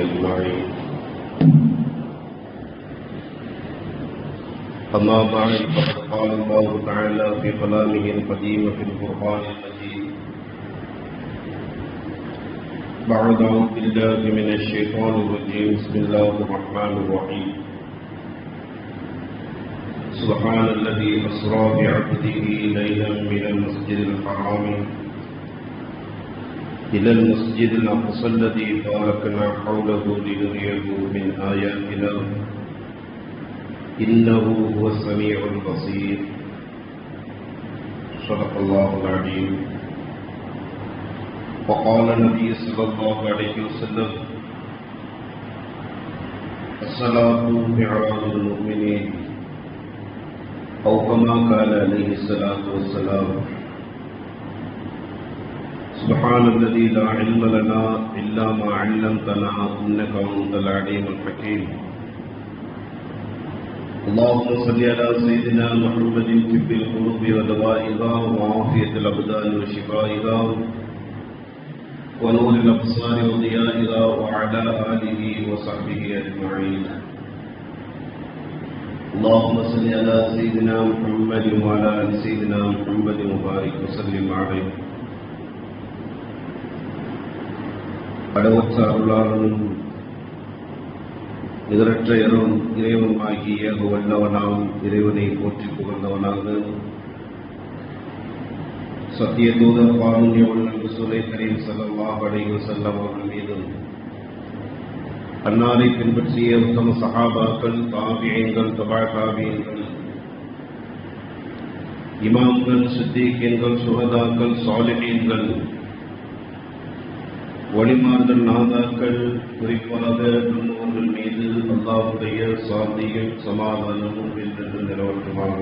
أجمعين. أما بعد فقد قال الله تعالى في كلامه القديم في القرآن المجيد بعد أعوذ بالله من الشيطان الرجيم بسم الله الرحمن الرحيم سبحان الذي أسرى بعبده ليلا من المسجد الحرام إلى المسجد الأقصى الذي باركنا حوله لنريه من آياتنا إنه هو السميع البصير. صدق الله العظيم. وقال النبي صلى الله عليه وسلم الصلاة معراج المؤمنين أو كما قال عليه الصلاة والسلام. سبحان الذي لا علم لنا إلا ما علمتنا إنك أنت العليم الحكيم. اللهم صل على سيدنا محمد طب القلوب ودوائها وعافية الأبدان وشفائها ونور الأبصار وضيائها وعلى آله وصحبه أجمعين. اللهم صل على سيدنا محمد وعلى آل سيدنا محمد وبارك وسلم عليه. கடவுச்ச அருளாளனும் நிகரற்ற இறைவனாகிய வல்லவனாம் இறைவனை போற்றி புகழ்ந்தவனாக சத்திய தூதர் காருண்ய வல்லல் ரசூலை கரீம் ஸல்லல்லாஹு அலைஹி வஸல்லம் அவர்கள் மீதும் அன்னாரை பின்பற்றிய உத்தம சஹாபாக்கள் தாபிஈன்கள் தபா தாபிஈன்கள் இமாம்கள் சித்தீகீன்கள் சுஹதாக்கள் சாலிஹீன்கள் வழிமார்கள் நாதாக்கள் குறிப்பாக முன்னோர்கள் மீது அல்லாஹ்வுடைய சாந்தியும் சமாதானமும் என்றென்று நிலவட்டுமாக.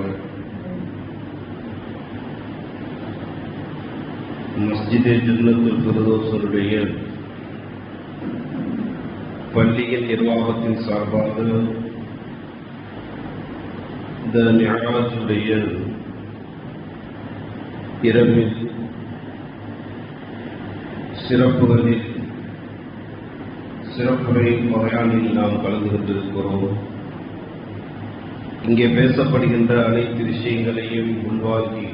மஸ்ஜிதே ஜன்னத்துல் ஃபிர்தௌஸுடைய பள்ளியின் நிர்வாகத்தின் சார்பாக இந்த மிஅராஜுடைய இரவில் சிறப்புகளில் சிறப்புரை முறையானில் நாம் கலந்து கொண்டிருக்கிறோம். இங்கே பேசப்படுகின்ற அனைத்து விஷயங்களையும் உள்வாங்கி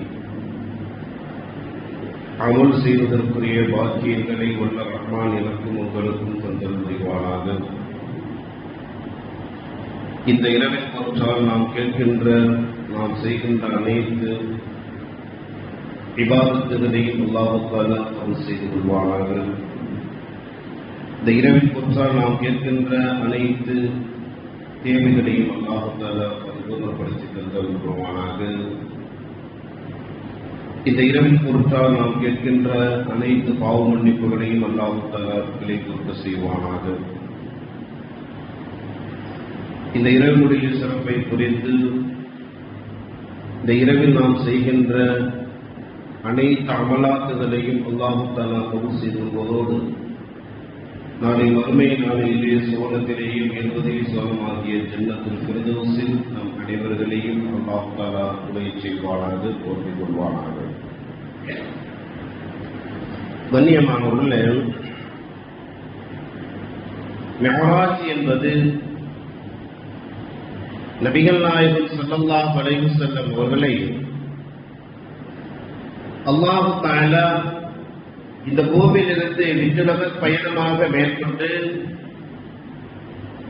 அமல் செய்வதற்குரிய பாக்கியங்களை வல்ல ரஹ்மான் எனக்கும் உங்களுக்கும் தந்தல் புரிவானாக. இந்த இரவில் பொறுத்தால் நாம் கேட்கின்ற நாம் செய்கின்ற அனைத்து இபாதத்துகளையும் அல்லாஹ் தஆலா கபூல் செய்து கொள்வானாக. இந்த இரவில் பொறுத்தால் நாம் கேட்கின்ற அனைத்து தேவைகளையும் அல்லாஹ் தஆலா பரிபூர்ணப்படுத்தி தந்தல் புரிவானாக. இந்த இரவில் பொறுத்தால் நாம் கேட்கின்ற அனைத்து பாவ மன்னிப்புகளையும் அல்லாஹ் தஆலா கிளை கொடுக்க செய்வானாக. இந்த இரவினுடைய சிறப்பை புரிந்து இந்த இரவில் நாம் செய்கின்ற அனைத்து அமலாக்குகளையும் அல்லாஹ் தஆலா கபூல் செய்து கொள்வதோடு நாளை மறுமை நாளிலே சுவனத்திலேயும் என்பதில் சுவனமாகிய ஜன்னத்துல் ஃபிர்தௌஸில் நம் அனைவர்களையும் அல்லாஹ் தஆலா துணை செய்வானாக, பொருந்திக் கொள்வானாக. கண்ணியமானவர்களே, மிஅராஜ் என்பது நபிகள் நாயகம் ஸல்லல்லாஹு அலைஹி வஸல்லம் அவர்களை அல்லாஹ் தஆலா இந்த பூமியிலிருந்து விண்ணுலக பயணமாக மேற்கொண்டு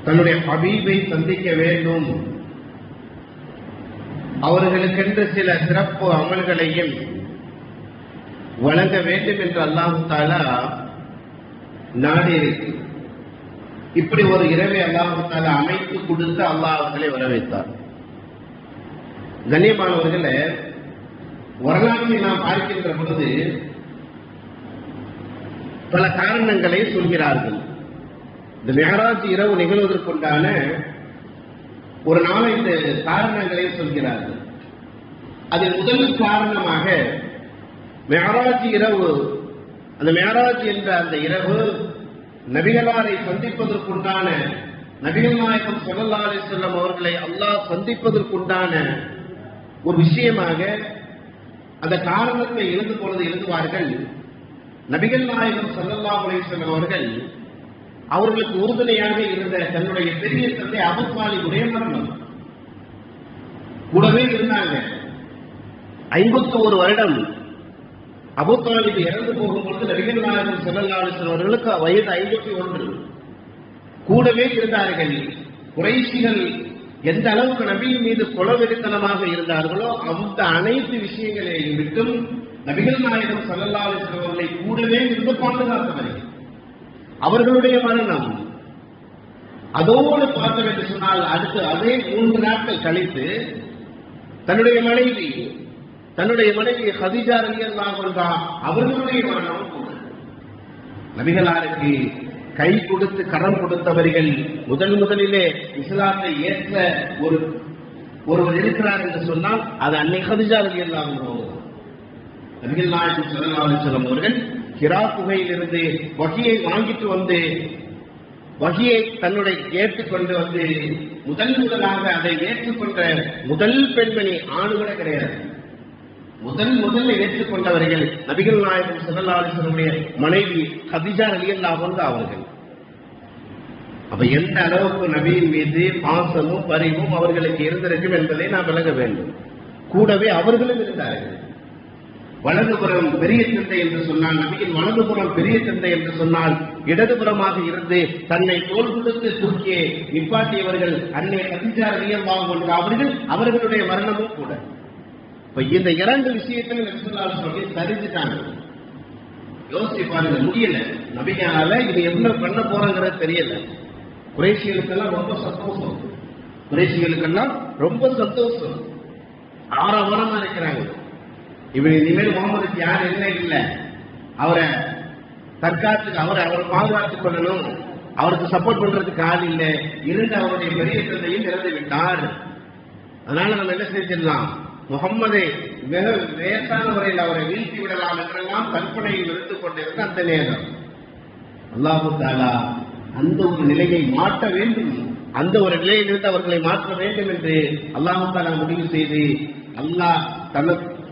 தன்னுடைய ஹபீபை சந்திக்க வேண்டும், அவர்களுக்கென்று சில சிறப்பு அமல்களையும் வழங்க வேண்டும் என்று அல்லாஹ் தஆலா நாடி இப்படி ஒரு இரவை அல்லாஹ் தஆலா அமைத்து கொடுத்து அல்லாஹ் அவர்களை வரவேற்றார். கண்ணியமானவர்களே, வரலாற்றை நாம் பார்க்கின்ற பொழுது பல காரணங்களை சொல்கிறார்கள். இந்த மிஅராஜ் இரவு நிகழ்வதற்குண்டான ஒரு 4 காரணங்களை சொல்கிறார்கள். அதில் முதல் காரணமாக மிஅராஜ் இரவு, அந்த மிஅராஜ் என்ற அந்த இரவு நபிகளாரை சந்திப்பதற்குண்டான, நபிகள் நாயகம் ஸல்லல்லாஹு அலைஹி வஸல்லம் அவர்களை அல்லாஹ் சந்திப்பதற்குண்டான ஒரு விஷயமாக அந்த காரணத்தை எழுதுவார்கள். நபிகள் நாயகம் ஸல்லல்லாஹு அலைஹி வஸல்லம் அவர்கள் அவர்களுக்கு உறுதுணையாக இருந்த தன்னுடைய பெரிய தந்தை அபூ தாலிபுடைய மரணம். கூடவே இருந்தாங்க. 51 வருடம் அபூ தாலிப் இறந்து போகும்போது நபிகள் நாயகம் ஸல்லல்லாஹு அலைஹி வஸல்லம் அவர்களுக்கு வயது 51. கூடவே இருந்தார்கள். குறைஷிகள் எந்த அளவுக்கு நபியின் மீது கொலவெறித்தனமாக இருந்தார்களோ அந்த அனைத்து விஷயங்களையும் விட்டும் நபிகள் நாயகம் ஸல்லல்லாஹு அலைஹி வஸல்லம் அவர்களை கூடவே இருந்து பாதுகாத்தவர்கள். அவர்களுடைய மரணம் அதோடு பார்த்தோம் என்று சொன்னால் அடுத்து அதே 3 நாட்கள் கழித்து தன்னுடைய மனைவி ஹதீஜா ரலியல்லாஹு அன்ஹா அவர்களுடைய மரணம். நபிகளாருக்கு கை கொடுத்து கரம் கொடுத்தவர்கள் முதலிலே இஸ்லாத்தை ஏற்ற ஒருவர் இருக்கிறார் என்று சொன்னால் அது அன்னை ஹதீஜா ரலியல்லாஹு அன்ஹா. நபிகள் நாயகம் ஸல்லல்லாஹு அலைஹி வஸல்லம் அவர்கள் ஹிரா குகையிலிருந்து வஹியை வாங்கிட்டு வந்து வஹியை தன்னுடைய ஏற்றுக்கொண்டு வந்து முதலாக அதை ஏற்றுக்கொண்ட முதல் பெண்மணி ஆணு கூட கிடையாது. முதல்ல ஏற்றுக்கொண்டவர்கள் நபிகள் நாயகம் ஸல்லல்லாஹு அலைஹி வஸல்லம் மனைவி ஹதீஜா ரலியல்லாஹு அன்ஹா அவர்கள். அப்ப எந்த அளவுக்கு நபியின் மீது பாசமும் பரிவும் அவர்களுக்கு இருந்திருக்கும் என்பதை நாம் விளங்க வேண்டும். கூடவே அவர்களும் இருந்தார்கள். வலதுபுறம் பெரிய தந்தை என்று சொன்னால் நபியின் வலதுபுறம் பெரிய தந்தை என்று சொன்னால் இடதுபுறமாக இருந்து தன்னை தோள் கொடுத்து தூக்கிய நிப்பாட்டியவர்கள் அன்னை ஹதீஜா ரலியல்லாஹு அன்ஹா அவர்களுடைய மரணமும் கூட. இப்ப இந்த 2 விஷயத்தில் நபி ஸல்லல்லாஹு அலைஹி வஸல்லம் சரிஞ்சிட்டாங்க. யோசிச்சு பாருங்க, முடியல நபியால இது என்ன பண்ண போறாங்கிறது தெரியல. குறைஷிகளுக்கெல்லாம் ரொம்ப சந்தோஷம் ஆரவாரமா இருக்கிறாங்க. இவன் இனிமேல் முகமதுக்கு யார் என்ன இல்லை, அவரை தற்காத்துக்கு அவரை பாதுகாத்துக் கொள்ளணும், அவருக்கு சப்போர்ட் பண்றதுக்கு ஆள் இல்லை, இருந்து அவருடைய பெரிய தந்தையும் இறந்து விட்டார். அதனால நம்ம என்ன செஞ்சிடலாம், முகம்மதை மிக லேசான முறையில் அவரை வீழ்த்தி விடலாம் என்றெல்லாம் கற்பனையில் இருந்து கொண்டிருந்த அந்த நேரம் அல்லாஹு தஆலா அந்த ஒரு நிலையை மாற்ற வேண்டும், அந்த ஒரு நிலையிலிருந்து அவர்களை மாற்ற வேண்டும் என்று அல்லாஹு தஆலா முடிவு செய்து அல்லாஹ்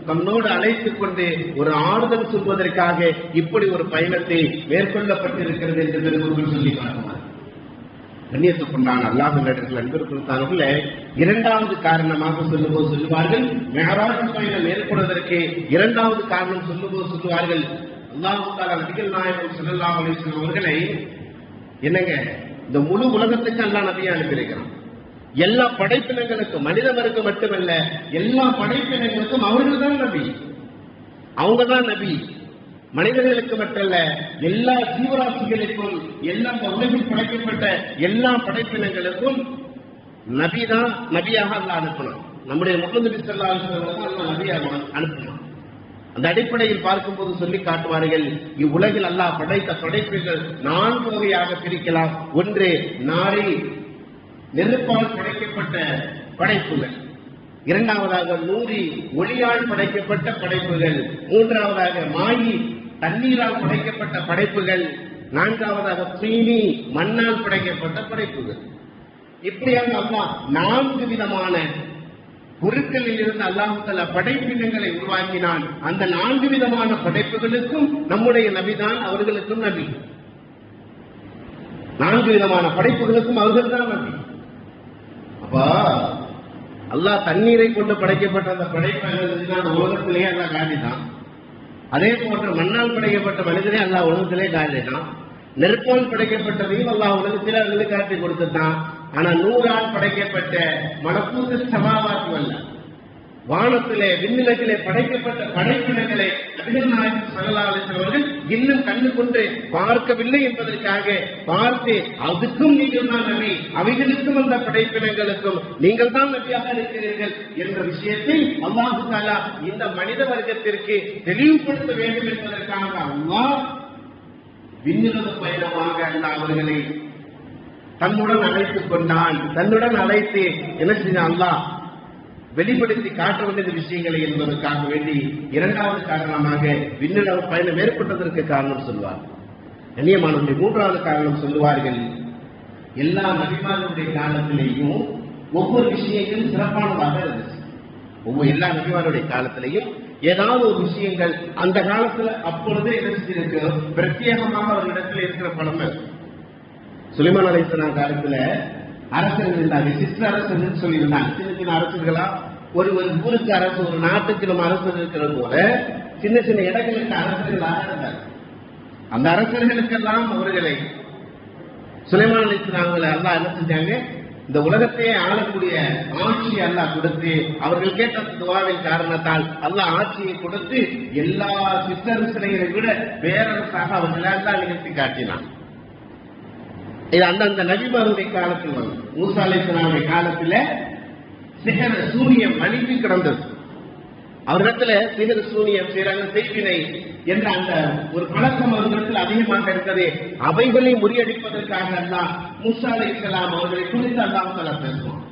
தன்னோடு அழைத்துக் கொண்டு ஒரு ஆறுதல் சொல்வதற்காக இப்படி ஒரு பயணத்தை மேற்கொள்ளப்பட்டிருக்கிறது என்று பெருமக்கள் சொல்லி காட்டுவார். கண்ணியத்துக்குண்டான அல்லாஹ்வின் இடத்தில் அன்பிற்குள்ளானவர்கள 2வது காரணமாக சொல்லுவார்கள், மிஅராஜ் பயணம் மேற்கொள்வதற்கு 2வது காரணம் சொல்லுவார்கள். அல்லாஹ் தஆலா நபிகள் நாயகம் ஸல்லல்லாஹு அலைஹி வஸல்லம் அவர்களை என்னங்க இந்த முழு உலகத்துக்கு அல்லாஹ் நபியை அனுப்பியிருக்கிறான். எல்லா படைப்பினங்களுக்கும், மனிதவருக்கு மட்டுமல்ல எல்லா படைப்பினங்களுக்கும் அவர்கள் தான் நபி, அவங்க தான் நபி. மனிதர்களுக்கு மட்டுமல்ல எல்லா ஜீவராசிகளுக்கும், எல்லா உலகில் படைக்கப்பட்ட எல்லா படைப்பினங்களுக்கும் நபி தான் நபியாக அல்லாஹ் அனுப்பணும். நம்முடைய முஹம்மது நபி ஸல்லல்லாஹு அலைஹி வஸல்லம் அல்லாஹ் நபியாக அனுப்பணும். அந்த அடிப்படையில் பார்க்கும்போது சொல்லி காட்டுவார்கள், இவ்வுலகில் அல்லாஹ் படைத்த படைப்புகள் 4 வகையாக பிரிக்கலாம். ஒன்று நாரி நெருப்பால் படைக்கப்பட்ட படைப்புகள், 2வதாக நூறி ஒளியால் படைக்கப்பட்ட படைப்புகள், 3வதாக மாயி தண்ணீரால் படைக்கப்பட்ட படைப்புகள், 4வதாக தீனி மண்ணால் படைக்கப்பட்ட படைப்புகள். இப்படியாக அல்லாஹ் 4 விதமான பொருட்களில் இருந்து அல்லாஹ் தஆலா படைப்பினங்களை உருவாக்கினான். அந்த 4 விதமான படைப்புகளுக்கும் நம்முடைய நபிதான் அவர்களுக்கும் நபி. 4 விதமான படைப்புகளுக்கும் அவர்கள் தான் நபி. அப்பா அல்லாஹ் தண்ணீரை கொண்டு படைக்கப்பட்ட அந்த படைப்புகள் உலகத்திலேயே அல்லாஹ் காட்டினான். அதே போன்ற மண்ணால் படைக்கப்பட்ட மனிதனே அல்லாஹ் உலகத்திலே காட்டினான். நெருப்பால் படைக்கப்பட்டதையும் அல்லாஹ் உலகத்திலே அவர்களுக்கு காட்டி கொடுத்துட்டான். ஆனா 100ஆல் படைக்கப்பட்ட மலக்கூத்து சமாவாத்து அல்ல, வானத்திலே விண்ணிலத்திலே படைக்கப்பட்ட படைப்பினங்களை நபிகள் நாயகம் ஸல்லல்லாஹு அலைஹி வஸல்லம் அவர்கள் இன்னும் கண்ணு கொண்டு பார்க்கவில்லை என்பதற்காக பார்த்து அதுக்கும் நீங்கள் தான் நபி, அவைகளுக்கும் அந்த படைப்பினங்களுக்கும் நீங்கள் தான் நபியாக இருக்கிறீர்கள் என்ற விஷயத்தை அல்லாஹ் தஆலா இந்த மனித வர்க்கத்திற்கு தெளிவுபடுத்த வேண்டும் என்பதற்காக அல்லாஹ் விண்ணுலக பயணமாக அல்லாஹ் அவர்களை தன்னுடன் அழைத்துக் கொண்டான். தன்னுடன் அழைத்து என்ன செஞ்சான் அல்லாஹ் வெளிப்படுத்தி காட்ட வேண்டிய விஷயங்களை என்பதற்காக வேண்டி 2வது காரணமாக விண்ணுலக பயணம் ஏற்பட்டதற்கு காரணம் சொல்வார். கண்ணியமானவர்கள் 3வது காரணம் சொல்லுவார்கள், எல்லா நபிமார்களுடைய காலத்திலேயும் ஒவ்வொரு விஷயங்களும் சிறப்பானதாக இருந்துச்சு. எல்லா நபிமாருடைய காலத்திலேயும் ஏதாவது ஒரு விஷயங்கள் அந்த காலத்துல அப்பொழுதே இருக்கிற பிரத்யேகமாக அவர்களிடத்தில் இருக்கிற பழமை. சுலைமான் அலைஹிஸ்ஸலாம் காலத்துல அரசர்கள் இருந்தாங்க, சிற்றரசர்கள் சொல்லியிருந்தாங்க. சின்ன சின்ன அரசர்களா, ஒரு ஊருக்கு அரசு, ஒரு நாட்டுக்கு நம்ம அரசர் இருக்கிறது போல சின்ன சின்ன இடங்களுக்கு அரசர்களாக இருந்தார். அந்த அரசர்களுக்கெல்லாம் அவர்களை சுலைமான் அலைஹிஸ்ஸலாம்களை அல்லாஹ் என்ன செஞ்சாங்க, இந்த உலகத்தையே ஆளக்கூடிய ஆட்சியை அல்லாஹ் கொடுத்து, அவர்கள் கேட்ட துவாவின் காரணத்தால் அல்லாஹ் ஆட்சியை கொடுத்து எல்லா சிற்றரசர்களை விட பேரரசாக அவர்கள் எல்லாம் நிகழ்த்தி காட்டினான். இது அந்தந்த நபிமாருடைய காலத்தில் வந்து மூசா அலைஹிஸ்ஸலாமுடைய காலத்துல சிகர சூனியம் அழிந்து கிடந்தது. அவரிடத்துல சிகர சூனியம் செய்யறாங்க, செய்வினை என்ற அந்த ஒரு பழக்கம் அவர்களிடத்தில் அதிகமாக இருக்கிறது. அவைகளை முறியடிப்பதற்காக அல்லாஹ் மூசா அலைஹிஸ்ஸலாம் அவர்களை குறித்து அல்லாஹ் தஆலா பேசுவான்.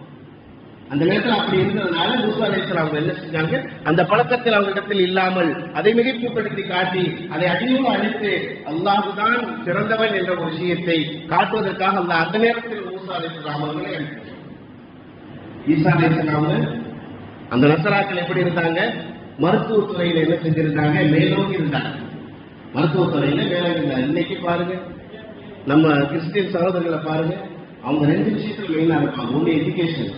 அந்த நேரத்தில் அப்படி இருந்ததுனால மூசா அலைஹிஸ்ஸலாம் என்ன செஞ்சாங்க, அந்த பழக்கத்தில் அவர்களிடத்தில் இல்லாமல் அதை மிகைப்படுத்தி காட்டி அதை அடியோடு அழித்து அல்லாஹுதான் சிறந்தவன் என்ற ஒரு விஷயத்தை காட்டுவதற்காக அல்லாஹ் அந்த நேரத்தில் மூசா அலைஹிஸ்ஸலாம் அவர்களை அனுப்பினார். ஈசா அலைஹிஸ்ஸலாம் அந்த நசராக்கள் எப்படி இருந்தாங்க, மருத்துவத்துறையில என்ன செஞ்சிருந்தாங்க, மேலோங்கி இருந்தாங்க. மருத்துவத்துறையில மேலோங்கி இருந்தாங்க. இன்னைக்கு பாருங்க, நம்ம கிறிஸ்டியன் சகோதரர்களை பாருங்க, அவங்க 2 விஷயத்துல மெயினா இருப்பாங்க. ஒண்ணு எஜுகேஷன்,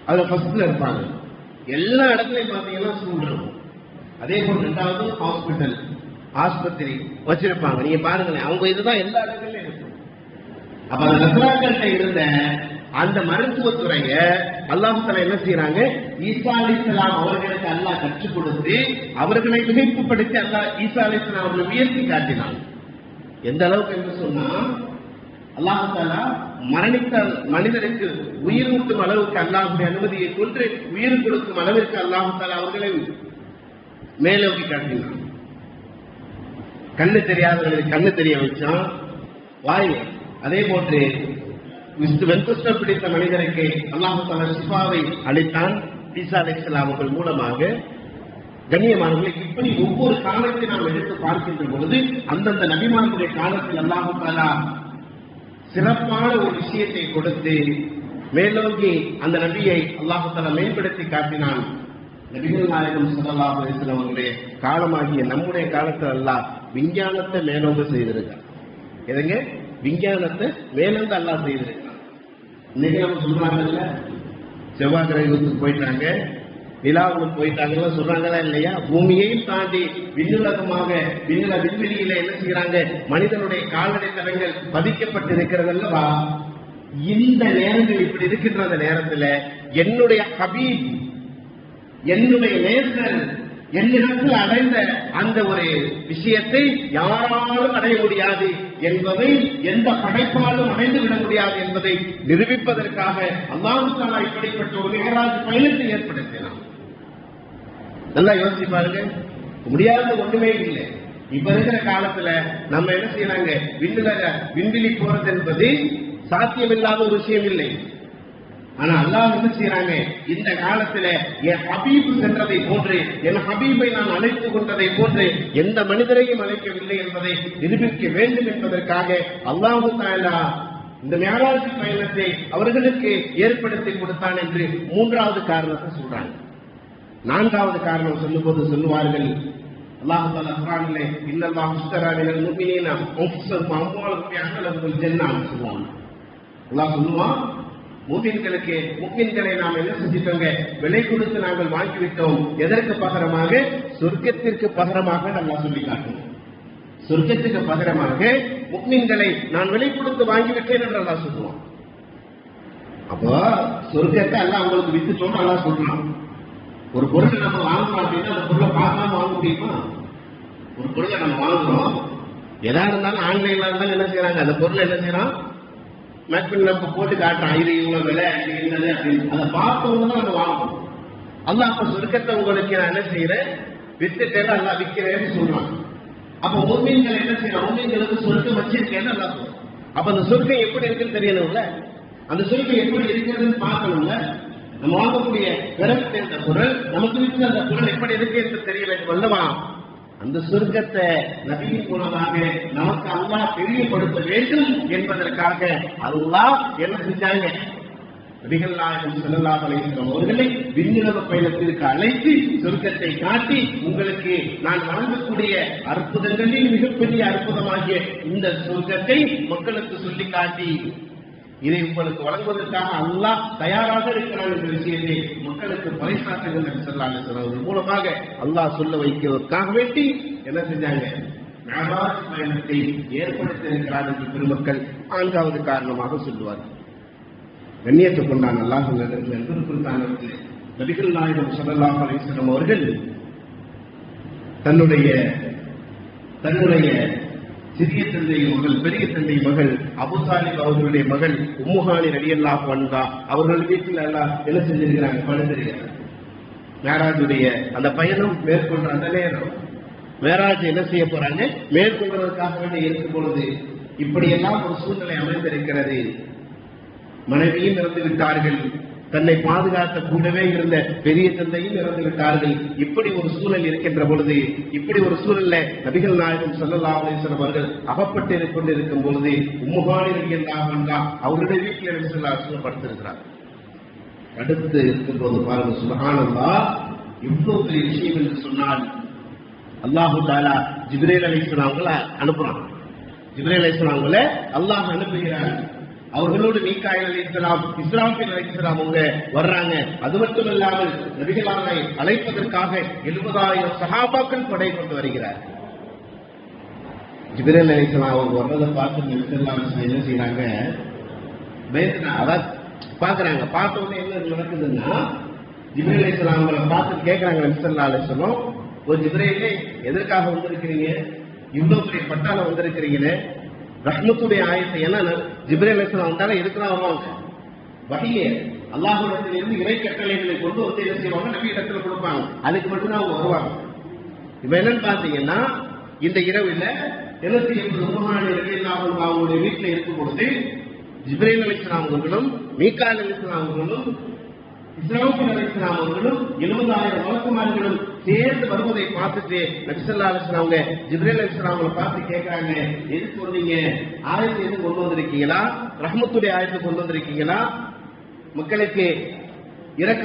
அதுல ஃபர்ஸ்ட்ல இருப்பாங்க. எல்லா இடத்துலயும் பாத்தீங்கன்னா ஸ்கூல் இருக்கும். அதே போல 2வது ஹாஸ்பிட்டல், ஆஸ்பத்திரி வச்சிருப்பாங்க. நீங்க பாருங்களேன், அவங்க இதுதான் எல்லா இடத்துலயும் இருக்கும். அப்ப அந்த நசராக்கள்கிட்ட இருந்த அந்த மருத்துவத்துறைய அல்லாஹ் தஆலா என்ன செய்யறாங்க, ஈசா அலைஹிஸ்ஸலாம் அவர்களுக்கு அல்லாஹ் கற்றுக் கொடுத்து அவர்களை மிகைப்படுத்தி அல்லாஹ் ஈசா அலைஹிஸ்ஸலாம் அவர்களை உயர்த்தி காட்டினான். எந்த அளவுக்கு என்று சொன்னா, அல்லாஹ் தஆலா மரணித்த மனிதருக்கு உயிர் ஊட்டும் அளவுக்கு அல்லாஹ்வுடைய அனுமதியை கொண்டு உயிர் கொடுக்கும் அளவிற்கு அல்லாஹ் தஆலா அவர்களை மேலோக்கி காட்டினான். கண்ணு தெரியாதவர்களுக்கு கண்ணு தெரிய வச்சான், வாய். அதே போன்று வெண்குஷ்டம் பிடித்த மனிதருக்கு அல்லாஹ் தஆலா ஷிஃபாவை அளித்தான் ஈசா அலைஹிஸ்ஸலாம் அவர்கள் மூலமாக. கண்ணியமானவர்களே, இப்படி ஒவ்வொரு காலத்தை நாம் எடுத்து பார்க்கின்ற பொழுது அந்தந்த நபிமார்களுடைய காலத்தில் அல்லாஹ் தஆலா சிறப்பான ஒரு விஷயத்தை கொடுத்து மேலோங்கி அந்த நபியை அல்லாஹ் தஆலா மேம்படுத்தி காட்டினான். நபிகள் நாயகம் ஸல்லல்லாஹு அலைஹி வஸல்லம் அவர்களுடைய காலமாகிய நம்முடைய காலத்தில் அல்லாஹ் விஞ்ஞானத்தை மேலோங்க செய்திருக்கார். எதுங்க, விஞ்ஞானத்தை மேலோங்க அல்லாஹ் செய்திருக்கார். இன்னைக்கு நம்ம சொல்றாங்கல்ல, செவ்வாய் கிரகத்துக்கு போயிட்டாங்க, நிலாவுக்கு போயிட்டாங்க சொல்றாங்களா இல்லையா? பூமியையும் தாண்டி விண்ணுலகமாக விண்வெளியில என்ன செய்யறாங்க, மனிதனுடைய கால்நடை தடங்கள் பதிக்கப்பட்டிருக்கிறது அல்லவா? இந்த நேரங்கள் இப்படி இருக்கின்ற அந்த நேரத்தில் என்னுடைய ஹபீப், என்னுடைய நேசர் என்னிடத்தில் அடைந்த அந்த ஒரு விஷயத்தை யாராலும் அடைய முடியாது என்பதை, எந்த படைப்பாலும் அடைந்து விட முடியாது என்பதை நிரூபிப்பதற்காக அல்லாஹ் தஆலா இப்படிப்பட்ட ஒரு மேராஜ் பயணத்தை ஏற்படுத்தினார். நல்லா யோசிச்சு பாருங்க, முடியாத ஒண்ணுமே இல்லை. இப்ப இருக்கிற காலத்துல நம்ம என்ன செய்யறாங்க, விண்வெளி போறது என்பது சாத்தியமில்லாத ஒரு விஷயம் இல்லை. ஆனா அல்லாஹ் என்ன செய்யறாங்க, இந்த காலத்துல என் ஹபீப் சென்றதை போன்று, என் ஹபீபை நான் அழைத்து கொண்டதை போன்று எந்த மனிதரையும் அழைக்கவில்லை என்பதை நிரூபிக்க வேண்டும் என்பதற்காக அல்லாஹ் தஆலா இந்த மேராஜ் பயணத்தை அவர்களுக்கு ஏற்படுத்தி கொடுத்தான் என்று 3வது காரணத்தை சொல்றாங்க. 4வது காரணம் சொல்லும்போது சொல்லுவார்கள், அல்லாஹ் தஆலா குர்ஆனிலே இன்னல்லாஹ் முஸ்தரா மினல் முஃமினீன அன்ஃபுஸஹும் வ அம்வாலஹும் பிஅன்னல் ஜன்னah சொல்லுவாங்க. அல்லாஹ் சொல்லுவான், முஃமின்களை நாம் என்ன செஞ்சிட்டோங்க, விலை கொடுத்து நாங்கள் வாங்கிவிட்டோம். எதற்கு பகரமாக? சொர்க்கத்திற்கு பகரமாக அல்லாஹ் சொல்லி காட்டுவோம். சொர்க்கத்துக்கு பகரமாக முஃமின்களை நான் விலை கொடுத்து வாங்கிவிட்டேன் என்று அல்லாஹ் சொல்லுவான். அப்போ சொர்க்கத்தை அல்லாஹ் உங்களுக்கு வித்துட்டோம் அல்லாஹ் சொல்றான். ஒரு பொருளை நம்ம வாங்கணும் அப்படின்னா அந்த பொருளை பார்க்காம வாங்க முடியுமா? ஒரு பொருளை நம்ம வாங்குறோம், எதா இருந்தாலும் ஆன்லைன்ல இருந்தாலும் என்ன செய்யறாங்க, அந்த பொருளை என்ன செய்யறான், மேற்கொண்டு நம்ம போட்டு காட்டுறான், இது இவ்வளவு விலை இருந்தது அப்படின்னு. அதை பார்த்தவங்க தான் நம்ம வாங்கணும். அல்லாஹ் அப்ப சொர்க்கத்தை உங்களுக்கு நான் என்ன செய்யறேன், வித்துட்டேன் அல்லாஹ் விற்கிறேன்னு சொல்றான். அப்ப முஃமின்கள் என்ன செய்யறான், முஃமின்களுக்கு சொர்க்கம் வச்சிருக்கேன்னு அல்லாஹ் சொல்றான். அப்ப அந்த சொர்க்கம் எப்படி இருக்குன்னு தெரியணும்ல, அந்த சொர்க்கம் எப்படி இருக்கிறதுன்னு பார்க்கணும்ல. நம்ம வாங்கக்கூடிய பிறகு தெரிந்த பொருள், நமக்கு இருக்கிற அந்த பொருள் எப்படி இருக்கு என்று தெரிய வேண்டும் அல்லவா? அந்த சொர்க்கத்தை நபியின் மூலமாக நமக்கு அல்லாஹ் தெரியப்படுத்த வேண்டும் என்பதற்காக அல்லாஹ் என்ன செஞ்சாங்க, நபிகள் நாயகம் ஸல்லல்லாஹு அலைஹி வஸல்லம் அவர்களை விண்ணுலக பயணத்திற்கு அழைத்து சொர்க்கத்தை காட்டி, உங்களுக்கு நான் வழங்கக்கூடிய அற்புதங்களில் மிகப்பெரிய அற்புதமாகிய இந்த சொர்க்கத்தை மக்களுக்கு சொல்லி காட்டி, இதை உங்களுக்கு வழங்குவதற்காக அல்லாஹ் தயாராக இருக்கிறான் என்ற விஷயத்தை மக்களுக்கு பறைசாற்றுகின்ற நபி ஸல்லல்லாஹு அலைஹி வஸல்லம் மூலமாக அல்லாஹ் சொல்ல வைக்கிறதற்காக வேண்டி என்ன செஞ்சாங்க? மிஅராஜ் பயணத்தை ஏற்படுத்தியிருக்கிறார் என்று பெருமக்கள் 4வது காரணமாக சொல்லுவார்கள். கண்ணியத்துக் கொண்டான் அல்லாஹ் என்பதற்குத்தானவர்களே, நபிகள் நாயகம் ஸல்லல்லாஹு அலைஹி வஸல்லம் அவர்கள் தன்னுடைய சிறிய தந்தை மகள், பெரிய தந்தை மகள் அபூ தாலிப் அவர்களுடைய மகள் உம்மு ஹானி ரலியல்லாஹு அன்ஹா அவர்கள் வீட்டில் எல்லாம் என்ன செஞ்சிருக்கிறாங்க? படுத்திருக்கிறாங்க. மேராஜுடைய அந்த பயணம் மேற்கொண்ட அந்த நேரம் மேராஜ் என்ன செய்ய போறாங்க? மேற்கொள்வதற்காக வேண்டி இருக்கும் பொழுது இப்படியெல்லாம் ஒரு சூழ்நிலை அமைந்திருக்கிறது. மனைவியும் இறந்து விட்டார்கள், தன்னை பாதுகாக்க கூடவே இருந்த பெரிய தந்தையும் இறந்து விட்டார்கள். இப்படி ஒரு சூழல் இருக்கின்ற பொழுது, இப்படி ஒரு சூழல்ல நபிகள் நாயகம் ஸல்லல்லாஹு அலைஹி வஸல்லம் அவர்கள் அகப்பட்டு கொண்டிருக்கும் பொழுது உம்மு ஹானி ரலியல்லாஹு அன்ஹா அவருடைய வீட்டில் நபி ஸல்லல்லாஹு அலைஹி வஸல்லம் படுத்திருக்கிறார். அடுத்து இருக்கும்போது பாருங்க, சுப்ஹானல்லாஹ், இவ்வளவு பெரிய விஷயம் என்று சொன்னால் அல்லாஹு தஆலா ஜிப்ரீல் அலைஹிஸ்ஸலாம் அவங்களை அனுப்புறான். ஜிப்ரீல் அலைஹிஸ்ஸலாம் அவங்களை அல்லாஹ் அனுப்புகிறார். அவர்களோடு மீகாயில் அலைஹிஸ்ஸலாம், இஸ்ராஃபீல் அலைஹிஸ்ஸலாம் அவங்க வர்றாங்க. அது மட்டும் இல்லாமல் நபிகளாரை அழைப்பதற்காக 70,000 சஹாபாக்கள் படை கொண்டு வருகிறார். ஜிப்ரீல் அலைஹிஸ்ஸலாம் அவங்க வர்றதை பார்த்து நபி ஸல்லல்லாஹு அலைஹி வஸல்லம் என்ன செய்யறாங்க? அதான் பாக்குறாங்க. பார்த்த உடனே என்ன நடக்குதுன்னா, ஜிப்ரீல் அலைஹிஸ்ஸலாம் அவங்களை பார்த்து கேட்கிறாங்க நபி ஸல்லல்லாஹு அலைஹி வஸல்லம், ஒரு ஜிப்ரீலே எதற்காக வந்திருக்கிறீங்க? இவ்வளவு பெரிய பட்டாளம் வந்திருக்கிறீங்களே, ரஹ்மத்துடைய ஆயத்தை என்ன? ஜிப்ரீல் அலைஹிஸ்ஸலாம் வந்தாலும் எதுக்குதான் வருவாங்க? வஹியே அல்லாஹ்விடத்தில் இருந்து இறை கட்டளைகளை கொண்டு வந்து என்ன செய்வாங்க? நபி இடத்துல கொடுப்பாங்க. அதுக்கு மட்டும்தான் அவங்க வருவாங்க. இப்ப என்னன்னு பாத்தீங்கன்னா, இந்த இரவில் என்ன செய்யப்படும்? உம்மு ஹானி ரலியல்லாஹு அன்ஹா அவங்களுடைய வீட்டில் இருக்கும் பொழுது ஜிப்ரீல் அலைஹிஸ்ஸலாம் அவர்களும் மீகாயில் அலைஹிஸ்ஸலாம் அவர்களும் இஸ்ராஃபீல் அலைஹிஸ்ஸலாம் அவர்களும் 70,000 மலக்குமார்களும் சேர்ந்து வருவதை பார்த்துட்டு நபி ஸல்லல்லாஹு அலைஹி வஸல்லம் அவங்க ஜிப்ரீல் அலைஹிஸ்ஸலாம் அவங்களை பார்த்து கேட்கிறாங்க, எதுக்கு வந்தீங்க? ஆயத்தை எதுவும் கொண்டு வந்திருக்கீங்களா? ரஹ்மத்துடைய ஆயத்தை கொண்டு வந்திருக்கீங்களா? மக்களுக்கு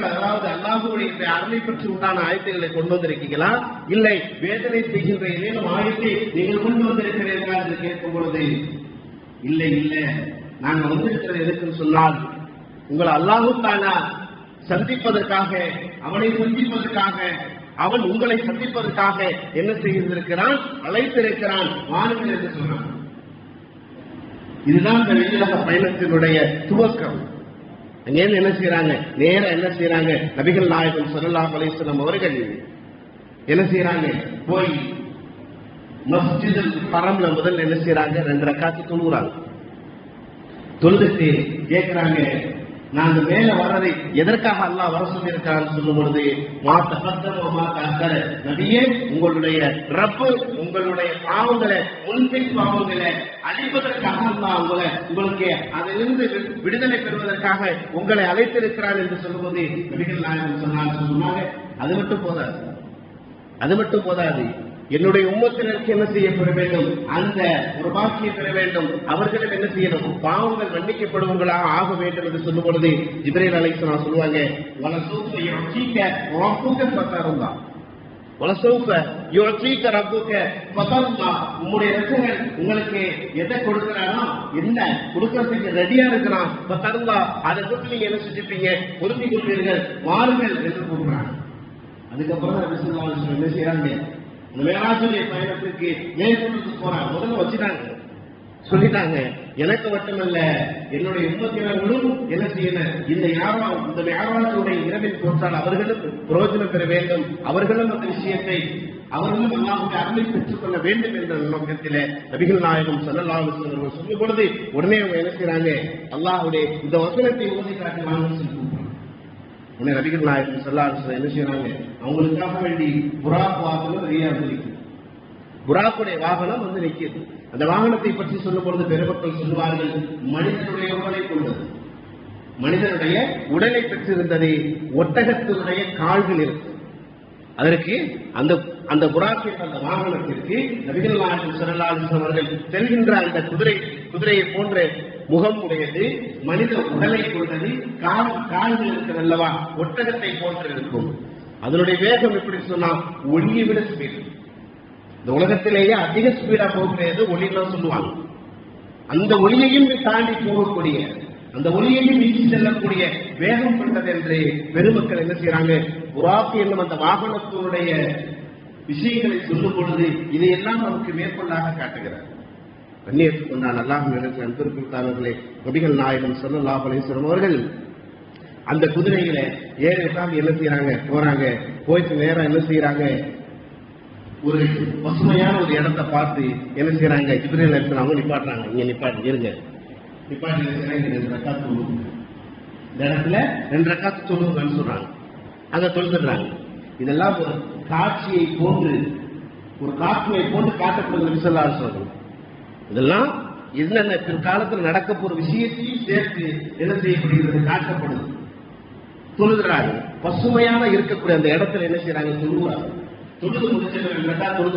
அதாவது அல்லாஹ்வுடைய அருளை பற்றி உண்டான ஆயத்துக்களை கொண்டு வந்திருக்கீங்களா? இல்லை வேதனை செய்கின்ற ஏதேனும் ஆயத்தை நீங்கள் கொண்டு வந்திருக்கிறீர்களா என்று கேட்கும் பொழுது, இல்லை நாங்க வந்திருக்கிறது எதுக்குன்னு சொன்னால், உங்களை அல்லாஹ் தஆலா சந்திப்பதற்காக, அவனை சந்திப்பதற்காக, அவன் உங்களை சந்திப்பதற்காக என்ன செய்திருக்கிறான்? அழைத்திருக்கிறான், வாருங்கள் என்று சொன்னான். இதுதான் இந்த விண்ணுலக பயணத்தினுடைய துவக்கம். அங்கேருந்து என்ன செய்யறாங்க? நேரா என்ன செய்யறாங்க? நபிகள் நாயகம் ஸல்லல்லாஹு அலைஹி வஸல்லம் அவர்கள் என்ன செய்யறாங்க? போய் மஸ்ஜிதுல் ஹரம்ல முதல்ல என்ன செய்யறாங்க? 2 ரக்காத்து தொழுகிறாங்க. தொழுதுட்டு கேட்கிறாங்க, நாங்க மேல வர்றதை எதற்காக அல்லாஹ் வர சொல்லியிருக்கான்னு சொல்லும் பொழுது, நபியே, உங்களுடைய ரப்பு உங்களுடைய பாவங்களை, முன்பின் பாவங்களை அழிப்பதற்காக அல்லாஹ் உங்களுக்கு அதிலிருந்து விடுதலை பெறுவதற்காக உங்களை அழைத்திருக்கிறார் என்று சொல்லும்போது நபிகள் நாயகம் சொன்னாங்க, அது மட்டும் போதாது, என்னுடைய உம்மத்தினருக்கு என்ன செய்யப்பட வேண்டும்? அந்த ஒரு பாக்கியம் பெற வேண்டும். அவர்களும் என்ன செய்யணும்? பாவங்கள் மன்னிக்கப்படுவங்களாக ஆக வேண்டும் என்று சொல்லும் பொழுது ஜிப்ரீல் அலைஹிஸ்ஸலாம் சொல்லுவாங்க, உங்களுடைய ரசூல் உங்களுக்கு எதை கொடுக்கிறானோ, என்ன கொடுக்கறதுக்கு ரெடியா இருக்கிறான், அதை கொடுத்து நீங்க என்ன செஞ்சுப்பீங்க? பொருந்திக் கொள்வீர்கள், வாருங்கள் என்று கூறுகிறாங்க. அதுக்கப்புறம் தான் என்ன செய்யறாங்க? மேராஜுடைய பயணத்திற்கு மேற்கொண்டு போறாங்க. முதல்ல வச்சுட்டாங்க, சொல்லிட்டாங்க, எனக்கு மட்டுமல்ல என்னுடைய உம்மத்தினர்களும் என்ன செய்யணும்? இந்த மேராஜுடைய இரவில் போன்றால் அவர்களும் பிரயோஜனம் பெற வேண்டும், அவர்களும் அந்த விஷயத்தை அவர்களும் அல்லாஹ்வுடைய அருளை பெற்றுக் கொள்ள வேண்டும் என்ற நோக்கத்திலே நபிகள் நாயகம் ஸல்லல்லாஹு அலைஹி வஸல்லம் சொல்லும் பொழுது உடனே அவங்க என்ன செய்யறாங்க? அல்லாஹ்வுடைய இந்த வசனத்தை ஓதி காட்டுவாங்கன்னு சொல்லி உடனே நபிகள் நாயகம் ஸல்லல்லாஹு அலைஹி வஸல்லம் என்ன செய்யறாங்க? அவங்களுக்காக வேண்டி புராக் வாகனம் ரெடியாக நிற்குது. புராக்குடைய வாகனம் வந்து நிற்கிறது. அந்த வாகனத்தை பற்றி சொல்லும் பொழுது பெருமக்கள் சொல்லுவார்கள், மனிதனுடைய உடலை கொண்டது, மனிதனுடைய உடலை பெற்றிருந்தது, ஒட்டகத்தினுடைய கால்கள் இருக்கு. அதற்கு அந்த புராக்கின் அந்த வாகனத்திற்கு நபிகள் நாயகம் ஸல்லல்லாஹு அலைஹி வஸல்லம் அவர்கள் செல்கின்ற அந்த குதிரையை போன்ற முகம் உடையது, மனித உடலை கொண்டது, கால்கள் இருக்கிறது அல்லவா, ஒட்டகத்தை போன்று இருக்கும். அதனுடைய வேகம் எப்படி சொன்னா ஒளியை விட ஸ்பீடு. இந்த உலகத்திலேயே அதிக ஸ்பீடா போகிறது ஒளின்னு சொல்லுவாங்க. அந்த ஒளியையும் தாண்டி போகக்கூடிய, அந்த ஒளியையும் வீசி செல்லக்கூடிய வேகம் கொண்டது என்று பெருமக்கள் என்ன செய்யறாங்க, புராக்கு என்னும் அந்த வாகனத்தினுடைய விஷயங்களை சொல்லும் பொழுது இதையெல்லாம் நமக்கு மேற்கொள்ளாக காட்டுகிறார். கண்ணியத்துக்கு நான் அல்லாஹ் நினைச்ச அன்பிற்குத்தாளர்களே, நபிகள் நாயகம் ஸல்லல்லாஹு அலைஹி வஸல்லம் அவர்கள் அந்த குதிரையில ஏறிட்டால் என்ன செய்யறாங்க, போறாங்க. போயிட்டு நேரம் என்ன செய்யறாங்க, ஒரு பசுமையான ஒரு இடத்தை பார்த்து என்ன செய்யறாங்க, ஜிப்ரீல் அலைஹிஸ்ஸலாம் நிப்பாட்டுறாங்க. இங்க நிப்பாட்டு இருங்க, நிப்பாட்டி 2 ரக்காத் தொழுவு, இந்த இடத்துல 2 ரக்காத் தொழுவுன்னு சொல்றாங்க. அங்க தொழுதுறாங்க. இதெல்லாம் ஒரு காட்சியை போன்று, ஒரு காட்சியை போன்று காட்டப்படுகிற நபிசல்லாஹு அலைஹி வஸல்லம். இதெல்லாம் என்னென்ன பிற்காலத்தில் நடக்க போற விஷயத்தையும் சேர்த்து என்ன செய்யப்படுகிறது, காட்டப்படுது. தொழுகிறாங்க. பசுமையான இருக்கக்கூடிய அந்த இடத்துல என்ன செய்யறாங்க, தொழுகிறாங்க. தொழுது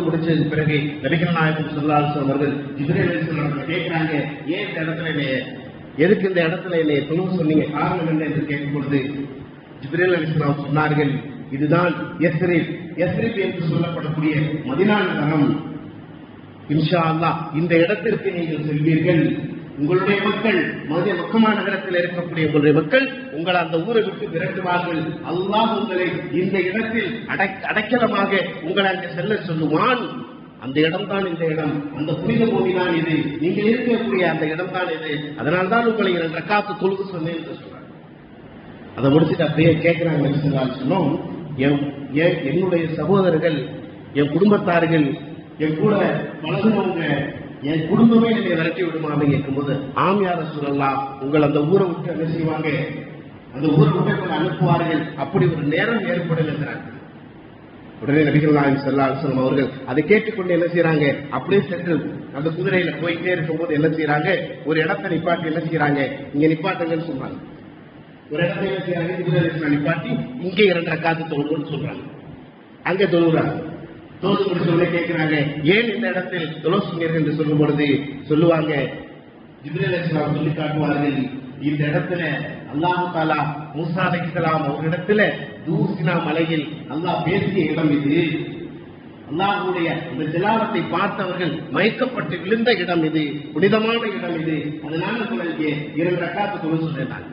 முடிச்சது பிறகு நபிகள் நாயகம் ஸல்லல்லாஹு அலைஹி வஸல்லம் அவர்கள் ஜிப்ரீல் அலைஹிஸ்ஸலாம் கேட்கிறாங்க, ஏன் இந்த இடத்துல எதுக்கு இந்த இடத்துல என்னை தொழுவு சொன்னீங்க, காரணம் என்ன என்று கேட்கும் பொழுது ஜிப்ரீல் அலைஹிஸ்ஸலாம் சொன்னார்கள், இதுதான் யஸ்ரிப் என்று சொல்லப்படக்கூடிய மதீனா நகரம். இன்ஷா அல்லாஹ் இந்த இடத்திற்கு நீங்கள் செல்வீர்கள். உங்களுடைய மக்கள் மக்கமா நகரத்தில் இருக்கக்கூடிய உங்களுடைய மக்கள் உங்களை அந்த ஊரை விட்டு விரட்டுவார்கள். அல்லாஹ் உங்களை இந்த இடத்தில் அடைக்கலமாக உங்களை அங்கே செல்ல சொல்லுவான். அந்த இடம் தான் இந்த இடம், அந்த புனித பூமி தான் இது, நீங்கள் இருக்கக்கூடிய அந்த இடம் தான் இது. அதனால்தான் உங்களை 2 ரக்காத்து தொழுது சொன்னேன் என்று சொல்றாங்க. அதை முடிச்சுட்டு அப்படியே கேட்கிறாங்க, சொன்னோம் என்னுடைய சகோதரர்கள், என் குடும்பத்தார்கள், என் கூட பழகுனவங்க, என் குடும்பமே என்னை விரட்டி விடுமான்னு கேட்கும்போது, ஆம் யா ரசூலல்லாஹ், உங்கள் அந்த ஊரை விட்டு என்ன செய்வாங்க, அந்த ஊரை விட்டு அனுப்புவார்கள். அப்படி ஒரு நேரம் ஏற்படுகிறாங்க. உடனே நபிகள் நாயகம் ஸல்லல்லாஹு அலைஹி வஸல்லம் அவர்கள் அதை கேட்டுக்கொண்டு என்ன செய்யறாங்க, அப்படியே சென்று அந்த குதிரையில போயிட்டே இருக்கும்போது என்ன செய்யறாங்க, ஒரு இடத்தை நிப்பாட்டி என்ன செய்யறாங்க, இங்க நிப்பாட்டுங்கன்னு சொல்றாங்க. ஒரு இடத்தை என்ன செய்யறாங்க, குதிரை நிப்பாட்டி இங்கே 2 ரக்காத்து தொழுவுன்னு சொல்றாங்க. அங்கே தொழுகிறாங்க. தொழுது முடிச்சவங்க கேட்கிறாங்க, ஏன் இந்த இடத்தில் தொழுகிறீர்கள் என்று சொல்லும் பொழுது சொல்லுவாங்க, ஜிப்ரீல் அலைஹிஸ்ஸலாம் சொல்லி காட்டுவார்கள், இந்த இடத்துல அல்லாஹ் தஆலா மூஸா அலைஹிஸ்ஸலாம் அவரிடத்துல தூசினா மலையில் அல்லாஹ் பேசிய இடம் இது. அல்லாஹ்வுடைய இந்த ஜலாலத்தை பார்த்தவர்கள் மயக்கப்பட்டு விழுந்த இடம் இது, புனிதமான இடம் இது. அதனால உங்களுக்கு 2 ரக்காத்து தொழுது சொன்னாங்க.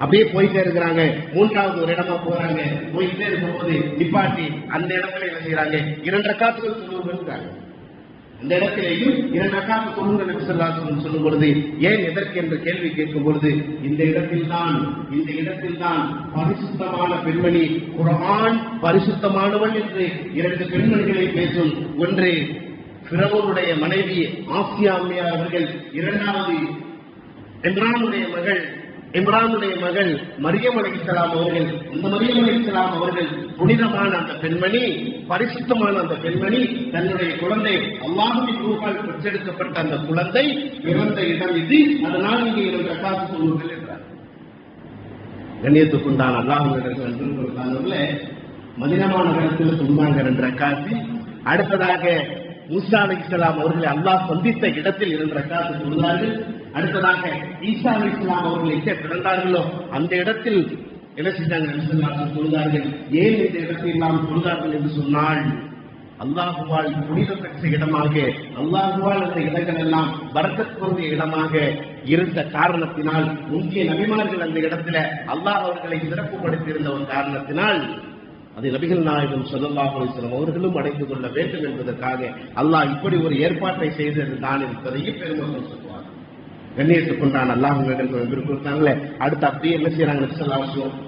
அப்படியே போயிட்டே இருக்கிறாங்க. 3வது ஒரு இடமா போறாங்க. போயிட்டே இருக்கும்போது நிப்பாட்டி அந்த இடத்துல என்ன செய்யறாங்க, 2 ரக்காத்துகள் தொழுகிறாங்க. அந்த இடத்திலேயும் 2 ரக்காத்து தொழுகிற நபி ஸல்லல்லாஹு அலைஹி வஸல்லம் சொல்லும் பொழுது, ஏன் எதற்கு என்று கேள்வி கேட்கும் பொழுது, இந்த இடத்தில் தான் பரிசுத்தமான பெண்மணி, குர்ஆன் பரிசுத்தமானவள் என்று 2 பெண்மணிகளை பேசும். ஒன்று ஃபிரௌனுடைய மனைவி ஆசியா அம்மையார் அவர்கள், 2வது இம்ரானுடைய மகள் மரியம் அலைஹிஸ்ஸலாம் அவர்கள். அந்த மரியம் அலைஹிஸ்ஸலாம் அவர்கள் புனிதமான அந்த பெண்மணி, பரிசுத்தமான அந்த பெண்மணி, தன்னுடைய குழந்தை அல்லாஹ்வின் ரூஹால் பெற்றெடுக்கப்பட்ட அந்த குழந்தை பிறந்த இடம் இது. அதனால் இங்கே 2 ரக்காத்து தொழுவுங்கள் என்றார். கண்ணியத்துக்குண்டான அல்லாஹ்வுடைய மதீனா நகரத்தில் சொன்னாங்க 2 ரக்காத்து. அடுத்ததாக மூஸா அலைஹிஸ்ஸலாம் அவர்களை அல்லாஹ் சந்தித்த இடத்தில் 2 ரக்காத்து தொழுதார்கள். அடுத்ததாக ஈசா அலைஹிஸ்ஸலாம் அவர்கள் எங்கே பிறந்தார்களோ அந்த இடத்தில் என்ன செஞ்சாங்க, தொழுதார்கள். ஏன் இந்த இடத்தில் நாம் தொழுதார்கள் என்று சொன்னால், அல்லாஹுவால் புனித பெற்ற இடமாக, அல்லாஹுவால் அந்த இடங்கள் எல்லாம் பரக்கத் பொருந்திய இடமாக இருந்த காரணத்தினால், முக்கிய நபிமார்கள் அந்த இடத்துல அல்லாஹ் அவர்களை சிறப்புப்படுத்தி இருந்த ஒரு காரணத்தினால், அதை நபிகள் நாயகம் ஸல்லல்லாஹு அலைஹி வஸல்லம் அவர்களும் அடைந்து கொள்ள வேண்டும் என்பதற்காக அல்லாஹ் இப்படி ஒரு ஏற்பாட்டை செய்திருந்தான் என்பதையும் பெருமக்கள் சொல்வார். கண்ணியத்துக்குண்டான அல்லாஹ்வுடைய விருப்பத்தாங்களே. அடுத்து அப்படியே என்ன செய்யறாங்க,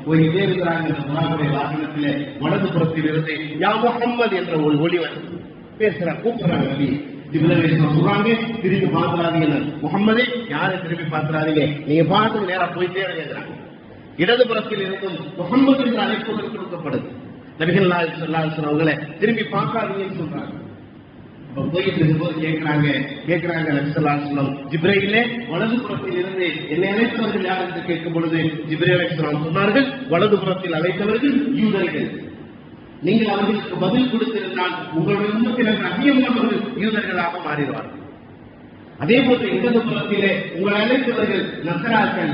போயிட்டே இருக்கிறாங்க. அல்லாஹ்வுடைய வாகனத்திலே வலது புறத்தில் இருந்து யா முஹம்மது என்ற ஒரு ஒலி வருது. பேசுறாங்க, கூப்பிடுறாங்க. நபி சொல்றாங்க, திரும்பி பார்த்துறாதீங்க முஹம்மதே, யாரை திரும்பி பார்த்துறாதீங்க, நீங்க பார்த்துக்கு நேரா போயிட்டே இருக்கிறாங்க. இடதுபுறத்தில் இருந்தும் முஹம்மது என்ற அழைப்புகள் கொடுக்கப்படுது. நபிகள் நாயகம் ஸல்லல்லாஹு அலைஹி வஸல்லம் அவங்களை திரும்பி பார்க்காதீங்கன்னு சொல்றாங்க. போயிட்டு இருக்கும்போது கேட்கிறாங்க நபி ஸல்லல்லாஹு அலைஹி வஸல்லம், ஜிப்ரீலே வலதுபுறத்தில் இருந்து என்னை அழைத்தவர்கள் யார் என்று கேட்கும் பொழுது ஜிப்ரீல் அலைஹிஸ்ஸலாம் சொன்னார்கள், வலதுபுறத்தில் அழைத்தவர்கள் யூதர்கள். நீங்கள் அவர்களுக்கு பதில் கொடுத்திருந்தால் உங்களுடைய உம்மத்தினர் அதிகமானவர்கள் யூதர்களாக மாறிடுவார்கள். அதே போன்று இடது புறத்திலே உங்களை அழைத்தவர்கள் நசராக்கள்,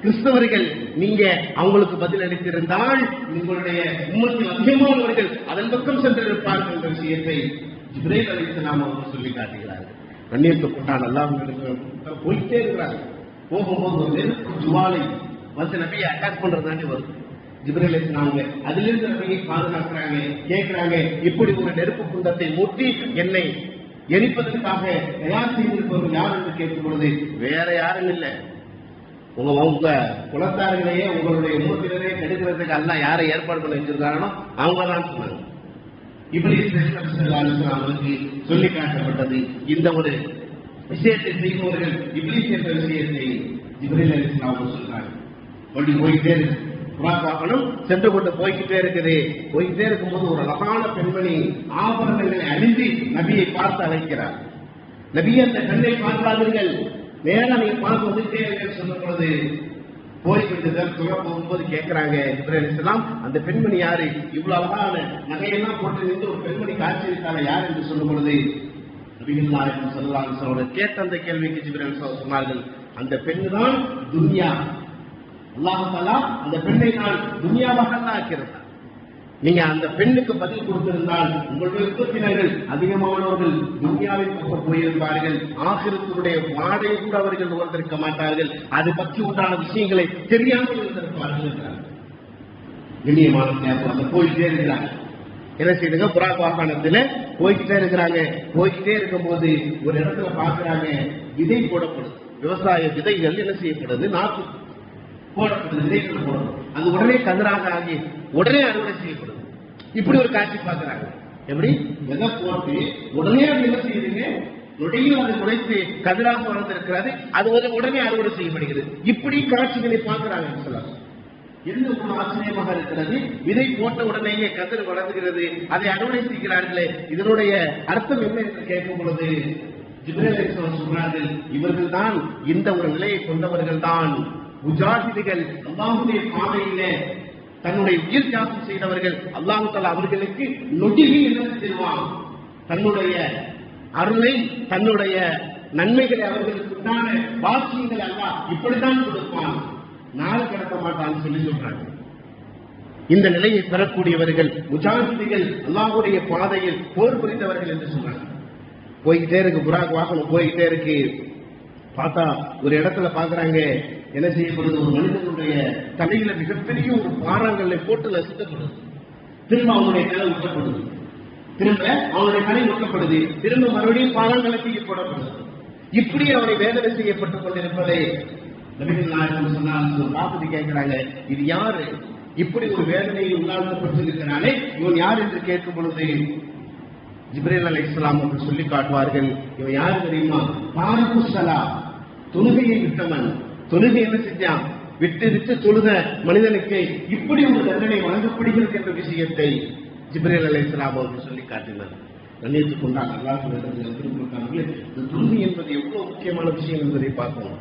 கிறிஸ்தவர்கள், நீங்க அவங்களுக்கு பதில் அளித்திருந்தால் உங்களுடைய உம்மத்தில் அதிகமானவர்கள் அதன் பக்கம் சென்றிருப்பார்கள் என்ற விஷயத்தை ஜிப்ரீல் அலைஹிஸ்ஸலாம் அவர்கள் சொல்லி காட்டுகிறார்கள். கண்ணியத்துக்குண்டான அல்லாஹ் போயிட்டே இருக்கிறார்கள். போகும்போது ஒரு நெருப்பு ஜுவாலை வந்து நபியை அட்டாக் பண்றதாண்டி வரும். ஜிப்ரீல் அலைஹிஸ்ஸலாம் அதிலிருந்து நபியை பாதுகாக்கிறாங்க, கேட்கிறாங்க, இப்படி ஒரு நெருப்பு குண்டத்தை மூட்டி என்னை எரிப்பதற்காக தயார் செய்திருப்பவர்கள் யார் என்று கேட்கும் பொழுது வேற யாரும் இல்லை, உங்க குலத்தார்களையே உங்களுடைய மூத்திரரையே கெடுக்கிறதுக்கு அல்லாஹ் யாரை ஏற்பாடு பண்ணி வச்சிருக்காங்களோ அவங்க தான் சொன்னாங்க. இப்படி அவர்களுக்கு சொல்லி காட்டப்பட்டது. இந்த ஒரு விஷயத்தை செய்பவர்கள் இப்லீஸ் என்ற விஷயத்தை ஜிப்ரீல் அலைஹிஸ்ஸலாம் அவர்கள் சொல்றாங்க. போயிட்டே இருக்கு, புறாக்காகணும் சென்று கொண்டு போய்கிட்டே இருக்குது. போய்கிட்டே இருக்கும்போது ஒரு அழகான பெண்மணி ஆபரணங்களை அணிந்து நபியை பார்த்து அழைக்கிறார். நபியை அந்த கண்ணை பார்க்காதீர்கள், நேரம் நீங்க பார்த்து வந்துட்டே சொல்லும் பொழுது போய்கிட்டு துறை போகும்போது கேட்கிறாங்க ஜிப்ரீல் அலைஹிஸ்ஸலாம், அந்த பெண்மணி யாரு, இவ்வளவு அழகான நகையெல்லாம் போட்டு நின்று ஒரு பெண்மணி காட்சியளித்தால யார் என்று சொல்லும் பொழுது நபிகள் நாயகம் ஸல்லல்லாஹு அலைஹி வஸல்லம் கேட்ட அந்த கேள்விக்கு ஜிப்ரீல் அலைஹிஸ்ஸலாம் சொன்னார்கள், அந்த பெண் தான் துன்யா. அல்லாஹ் தஆலா அந்த பெண்ணை நான் துன்யாவாக ஆக்கியிருந்தார். நீங்க அந்த பெண்ணுக்கு பதில் கொடுத்திருந்தால் உங்களுடைய உறுப்பினர்கள் அதிகமானவர்கள் துன்யாவின் பக்கம் போயிருப்பார்கள், ஆகிரத்தினுடைய வாடை கூட அவர்கள் உணர்ந்திருக்க மாட்டார்கள், அது பற்றி உண்டான விஷயங்களை தெரியாமல் இருந்திருப்பார்கள் என்றார். கண்ணியமான போயிட்டே இருக்கிறாங்க. என்ன செய்யுங்க, புறாக் வாகனத்துல போய்கிட்டே இருக்கிறாங்க. போய்கிட்டே இருக்கும்போது ஒரு இடத்துல பாக்குறாங்க, விதை போடப்படுது. விவசாய விதைகள் என்ன செய்யப்படுது, நாற்று போடப்படுது, விதைகள் போடணும். அது உடனே கதிராக ஆகி உடனே அறுவடை செய்யப்படுது. இப்படி ஒரு காட்சி பார்க்கிறாங்க. எப்படி விதை போட்டு உடனே அது என்ன செய்யுதுங்க, நொடியும் அது உழைத்து கதிராக வளர்ந்திருக்கிறது, அது உடனே அறுவடை செய்யப்படுகிறது. இப்படி காட்சிகளை பார்க்கிறாங்க. சொல்லலாம் என்ன ஒரு ஆச்சரியமாக இருக்கிறது, விதை போட்ட உடனேயே கதிர் வளர்ந்துகிறது, அதை அறுவடை செய்கிறார்களே, இதனுடைய அர்த்தம் என்ன என்று கேட்கும் பொழுது ஜிப்ரீல் அலைஹிஸ்ஸலாம் சொல்றார்கள், இவர்கள் தான் இந்த ஒரு நிலையை கொண்டவர்கள் தான் முஜாஹிதுகள், அல்லாஹ்வுடைய பாதையிலே தன்னுடைய உயிர் தியாகம் செய்தவர்கள். அல்லாஹ் தஆலா அவர்களுக்கு நொடியில் என்ன செய்வான், தன்னுடைய அருளை, தன்னுடைய நன்மைகளை, அவர்களுக்கு உண்டான வாக்கியங்கள் அல்லாஹ் இப்படித்தான் கொடுப்பான், நாள் கடத்த மாட்டான்னு சொல்லி சொல்றாங்க. இந்த நிலையை பெறக்கூடியவர்கள் முஜாஹிதுகள், அல்லாஹ்வுடைய பாதையில் போர் புரிந்தவர்கள் என்று சொல்றாங்க. போய்கிட்டே இருக்கு, புறாக் வாகனம் போய்கிட்டே இருக்கு. பார்த்தா ஒரு இடத்துல பாக்குறாங்க, என்ன செய்யப்படுது, ஒரு மனிதனுடைய தலையில மிகப்பெரிய ஒரு பாறாங்கல்லை போட்டு நசுக்கப்படுது. திரும்ப அவனுடைய தலை ஊட்டப்படுது, திரும்ப அவனுடைய தலை ஊட்டப்படுது, திரும்ப மறுபடியும் பாறாங்கல்லை தூக்கி போடப்படுது. இப்படி அவனை வேதனை செய்யப்பட்டுக் கொண்டிருப்பதை நபிகள் நாயகம் சொன்னாலும் பார்த்துட்டு கேட்கிறாங்க, இது யாரு, இப்படி ஒரு வேதனையில் உள்ளாழ்த்தப்பட்டிருக்கிறானே இவன் யார் என்று கேட்கும் பொழுது ஜிப்ரீல் அலைஹிஸ்ஸலாம் அவர்கள் சொல்லி காட்டுவார்கள், இவன் யாரு தெரியுமா, தாரிகு ஸலாத், தொழுகையை விட்டவன். தொழுகை என்ன செஞ்சான், விட்டு தொழுத மனிதனுக்கு இப்படி ஒரு தண்டனை வழங்கப்படுகிறது என்ற விஷயத்தை ஜிப்ரீல் அலைஹிஸ்ஸலாம் அவர்கள் சொல்லி காட்டினார். கண்ணியத்துக் கொண்டால் அல்லாஹ் திருக்குறானிலே இந்த தொழுகை என்பது எவ்வளவு முக்கியமான விஷயம் என்பதை பார்க்கணும்.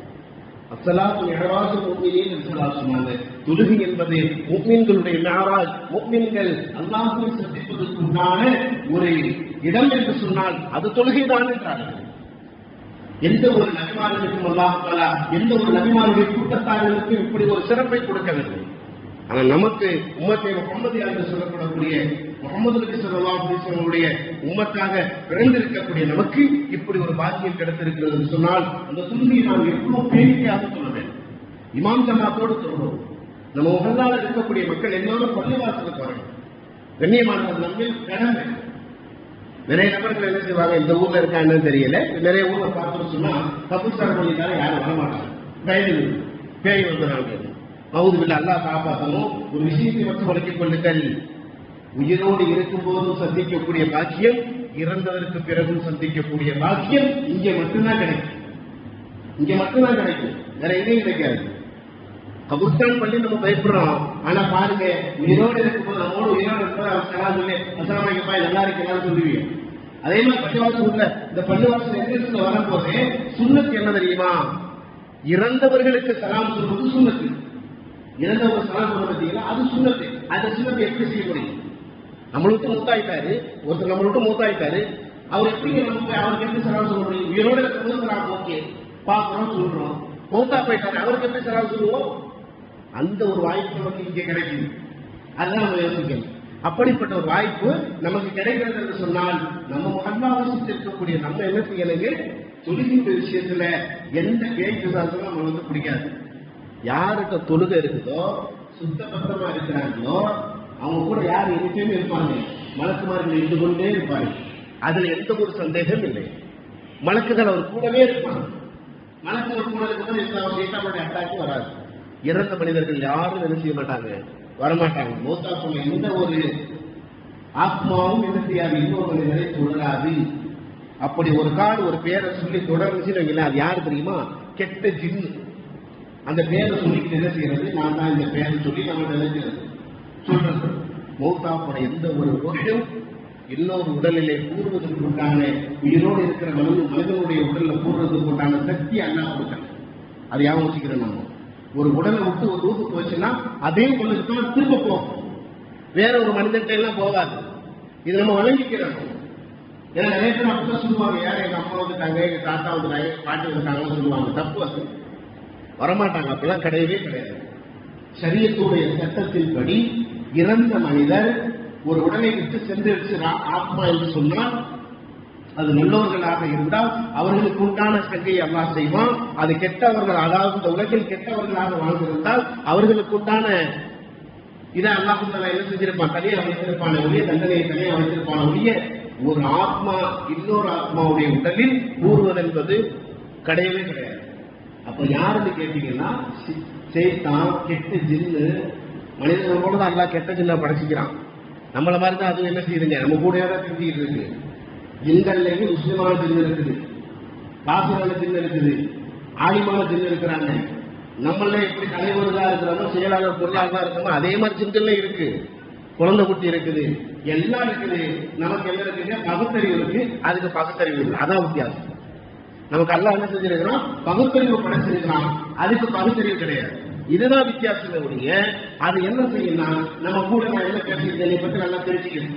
அஸ்ஸலாத்து மிஅராஜ் முஃமினீன் என்று சொன்னாங்க. தொழுகை என்பது முஃமின்களுடைய மிஅராஜ், முஃமின்கள் அல்லாஹ்வை சந்திப்பதற்கு உண்டான ஒரு இடம் என்று சொன்னால் அது தொழுகைதான் என்றார்கள். எந்த ஒரு நபிமார்களுக்கும் அல்லாஹ் தஆலா எந்த ஒரு நபிமாருடைய கூட்டத்தார்களுக்கும் இப்படி ஒரு சிறப்பை கொடுக்கவில்லை. ஆனால் நமக்கு உம்மத்தே முஹம்மதியா என்று சொல்லப்படக்கூடிய முஹம்மது நபி ஸல்லல்லாஹு அலைஹி வஸல்லம் உம்மத்தாக பிறந்திருக்கக்கூடிய நமக்கு இப்படி ஒரு பாக்கியம் கிடைத்திருக்கிறது என்று சொன்னால் அந்த தொழுகையை நாம் எவ்வளவு பேணிக்கையாக சொல்ல வேண்டும். இமாம் ஜமாத்தோடு சொல்றோம். நம்ம முகல்லால இருக்கக்கூடிய மக்கள் எல்லாரும் பள்ளிவாசலுக்கு வரணும். கண்ணியமானவர் நம்மில் கடமை. நிறைய நபர்கள் என்ன செய்வாங்க, இந்த ஊர்ல இருக்கான்னு தெரியல, நிறைய ஊர்ல பார்த்தோம்னு சொன்னா தப்புசார பண்ணிட்டாலும் யாரும் வரமாட்டாங்க, பயந்து பேய் வந்துடுறாங்க. மவுதுபில் அல்லாஹ் காப்பாற்றணும். ஒரு விஷயத்தை மட்டும் வழங்கிக் கொள்ளுங்கள், உயிரோடு இருக்கும் போதும் சந்திக்கக்கூடிய பாக்கியம், இறந்ததற்கு பிறகும் சந்திக்கக்கூடிய பாக்கியம் இங்கே மட்டும்தான் கிடைக்கும். இங்க மட்டும்தான் கிடைக்கும், வேற எங்கேயும் கிடைக்காது. கபுஸ்தான் பண்ணி நம்ம பயப்படுறோம். ஆனா பாருங்க, உயிரோடு இருக்கும்போது நம்மோடு உயிரோடு இருக்கும்போது அவன் சலா சொல்லி அஸ்ஸலாமு அலைக்கும் நல்லா இருக்கலாம்னு சொல்லுவீங்க. அதே மாதிரி பள்ளிவாசல் உள்ள இந்த பள்ளிவாசல் எதிர்த்து வரும்போது சுன்னத்து என்ன தெரியுமா, இறந்தவர்களுக்கு சலாம் சொல்வது சுன்னத்து. இறந்தவங்க சலாம் சொல்ல பார்த்தீங்கன்னா அது சுன்னத்து. அந்த சுன்னத்தை எப்படி செய்ய முடியும்? நம்மளுக்கு மூத்தாயிட்டாரு ஒருத்தர், நம்மளுக்கு மூத்தாயிட்டாரு, அவர் எப்படி நம்ம போய் அவருக்கு எப்படி சலாம் சொல்ல முடியும்? உயிரோட இருக்கும்போது நாம் ஓகே பார்க்கிறோம் சொல்றோம், மௌத்தா போயிட்டாரு அவருக்கு எப்படி சலாம் சொல்லுவோம்? அந்த ஒரு வாய்ப்பு நமக்கு இங்கே கிடைக்குது. அதுதான் நம்ம யோசிக்கணும். அப்படிப்பட்ட ஒரு வாய்ப்பு நமக்கு கிடைக்கிறது என்று சொன்னால் நம்ம முகம்பாவசித்து இருக்கக்கூடிய நம்ம என்ன செய்யணுங்க, தொழுகின்ற விஷயத்துல எந்த கேள்விசாசனம் நம்ம வந்து பிடிக்காது. யாருக்கு தொழுகை இருக்குதோ சுத்தபத்தமா இருக்கிறாங்களோ அவங்க கூட யார் எப்பயுமே இருப்பாங்க, மலக்குமார்கள் இருந்து கொண்டே இருப்பாங்க. அதுல எந்த ஒரு சந்தேகம் இல்லை. மலக்குகள் அவர் கூடவே இருப்பாங்க. மலக்குகள் கூட இருக்கும்போது எந்த அட்டாக்கு வராது. இறந்த மனிதர்கள் யாரும் என்ன செய்ய மாட்டாங்க, வரமாட்டாங்க. மௌத்தா சொன்ன எந்த ஒரு ஆத்மாவும் என்ன செய்யாது, இன்னொரு மனிதரை தொடராது. அப்படி ஒரு கால் ஒரு பேரை சொல்லி தொடர்ந்துச்சுன்னு அது யாரு தெரியுமா? கெட்ட ஜின்னு. அந்த பேரை சொல்லிட்டு என்ன செய்யறது, நான் தான் இந்த பேரை சொல்லி நம்ம நினைக்கிறது சொல்றது. மௌத்தா போன எந்த ஒரு பொருளும் இன்னொரு உடலிலே கூறுவதற்கு உண்டான, உயிரோடு இருக்கிற மனிதனுடைய உடல்ல கூறுவதற்கு உண்டான சக்தி அல்லாஹ் கொடுத்தாங்க. அதை யாரும் வச்சுக்கிறேன். நம்ம ஒரு உடலை விட்டு ஒரு ரூபு போச்சுன்னா அதே உடலுக்கு தான் திரும்ப போகும், வேற ஒரு மனிதர்கிட்ட எல்லாம் போகாது. இது நம்ம வழங்கிக்கிறோம். ஏன்னா நிறைய பேர் அப்படிதான் சொல்லுவாங்க, யாரும் எங்க அம்மா வந்துட்டாங்க, எங்க தாத்தா வந்துட்டாங்க, பாட்டி வந்துட்டாங்கன்னு சொல்லுவாங்க. தப்பு, அது வரமாட்டாங்க. அப்படிலாம் கிடையவே கிடையாது. ஷரியத்துடைய சட்டத்தின்படி இறந்த மனிதர் ஒரு உடலை விட்டு சென்றிருச்சு ஆத்மா என்று சொன்னால், அது நல்லவர்களாக இருந்தால் அவர்களுக்கு உண்டான சங்கையை அல்லாஹ் செய்வான். அது கெட்டவர்கள், அதாவது இந்த உலகில் கெட்டவர்களாக வாழ்ந்திருந்தால் அவர்களுக்கு உண்டான இதை அல்லாஹ் என்ன செஞ்சிருப்பான், தனியாக வைத்திருப்பான ஒழிய, தண்டனையை தனியாக வைத்திருப்பான ஒழிய, ஒரு ஆத்மா இன்னொரு ஆத்மாவுடைய உடலில் கூறுவது என்பது கிடையவே கிடையாது. அப்ப யாருன்னு கேட்டீங்கன்னா, சேத்தான், கெட்ட ஜின்னு. மனிதர்கள் கூட தான் அல்லாஹ் கெட்ட ஜின்னா படைச்சிக்கிறான். நம்மள மாதிரி தான் அது என்ன செய்யுதுங்க, நம்ம கூட தான் தெரிஞ்சுக்கிட்டு இருக்கு. ஜின்கள்லையும் முஸ்லிமான ஜின்னு இருக்குது, காபிரான ஜின்னு இருக்குது, ஆலிமான ஜின்னு இருக்கிறாங்க. நம்மள எப்படி தலைவர்களா இருக்கிறோமோ, செயலாளர் பொருளாளர்களா இருக்கிறோமோ, அதே மாதிரி ஜின்கள்ல இருக்கு. குழந்தை குட்டி இருக்குது, எல்லாம் இருக்குது. நமக்கு என்ன இருக்குங்க, பகுத்தறிவு இருக்கு, அதுக்கு பகுத்தறிவு இல்லை. அதான் வித்தியாசம். நமக்கு அல்லாஹ் என்ன செஞ்சிருக்கிறோம், பகுத்தறிவு படைச்சிருக்கிறான், அதுக்கு பகுத்தறிவு கிடையாது. இதுதான் வித்தியாசம் ஒழிய, அது என்ன செய்யணும், நம்ம கூட நான் என்ன பேசியிருக்கேன் பற்றி நல்லா தெரிஞ்சுக்கணும்.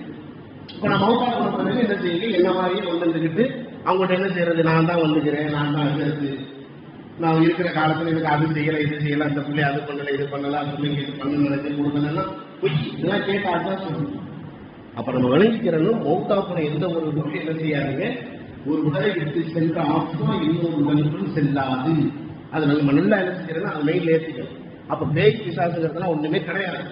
இப்ப நான் மௌத்தான பிறகு என்ன செய்யுங்க, என்ன மாதிரியே வந்துக்கிட்டு அவங்கள்ட்ட என்ன செய்யறது, நான் தான் வந்துக்கிறேன், நான் தான் இருக்கிறது, நான் இருக்கிற காலத்துல எனக்கு அது செய்யல, இது செய்யல, அந்த பிள்ளை அது பண்ணல, இது பண்ணல, அந்த பிள்ளைங்க இது பண்ண நினைச்சு கொடுக்கலன்னா பொய். இதெல்லாம் கேட்டா அதுதான் சொல்லணும். அப்ப நம்ம விளங்கிக்கிறனும், மௌத்தா போன எந்த ஒரு உடலும் என்ன செய்யாதுங்க, ஒரு உடலை விட்டு சென்ற ஆத்மா இன்னொரு உடலுக்குள் செல்லாது. அது நம்ம நல்லா என்ன செஞ்சிருந்தா அது மெயில் ஏற்றிக்கணும். அப்ப பேய் பிசாசுங்கிறதுலாம் ஒண்ணுமே கிடையாது.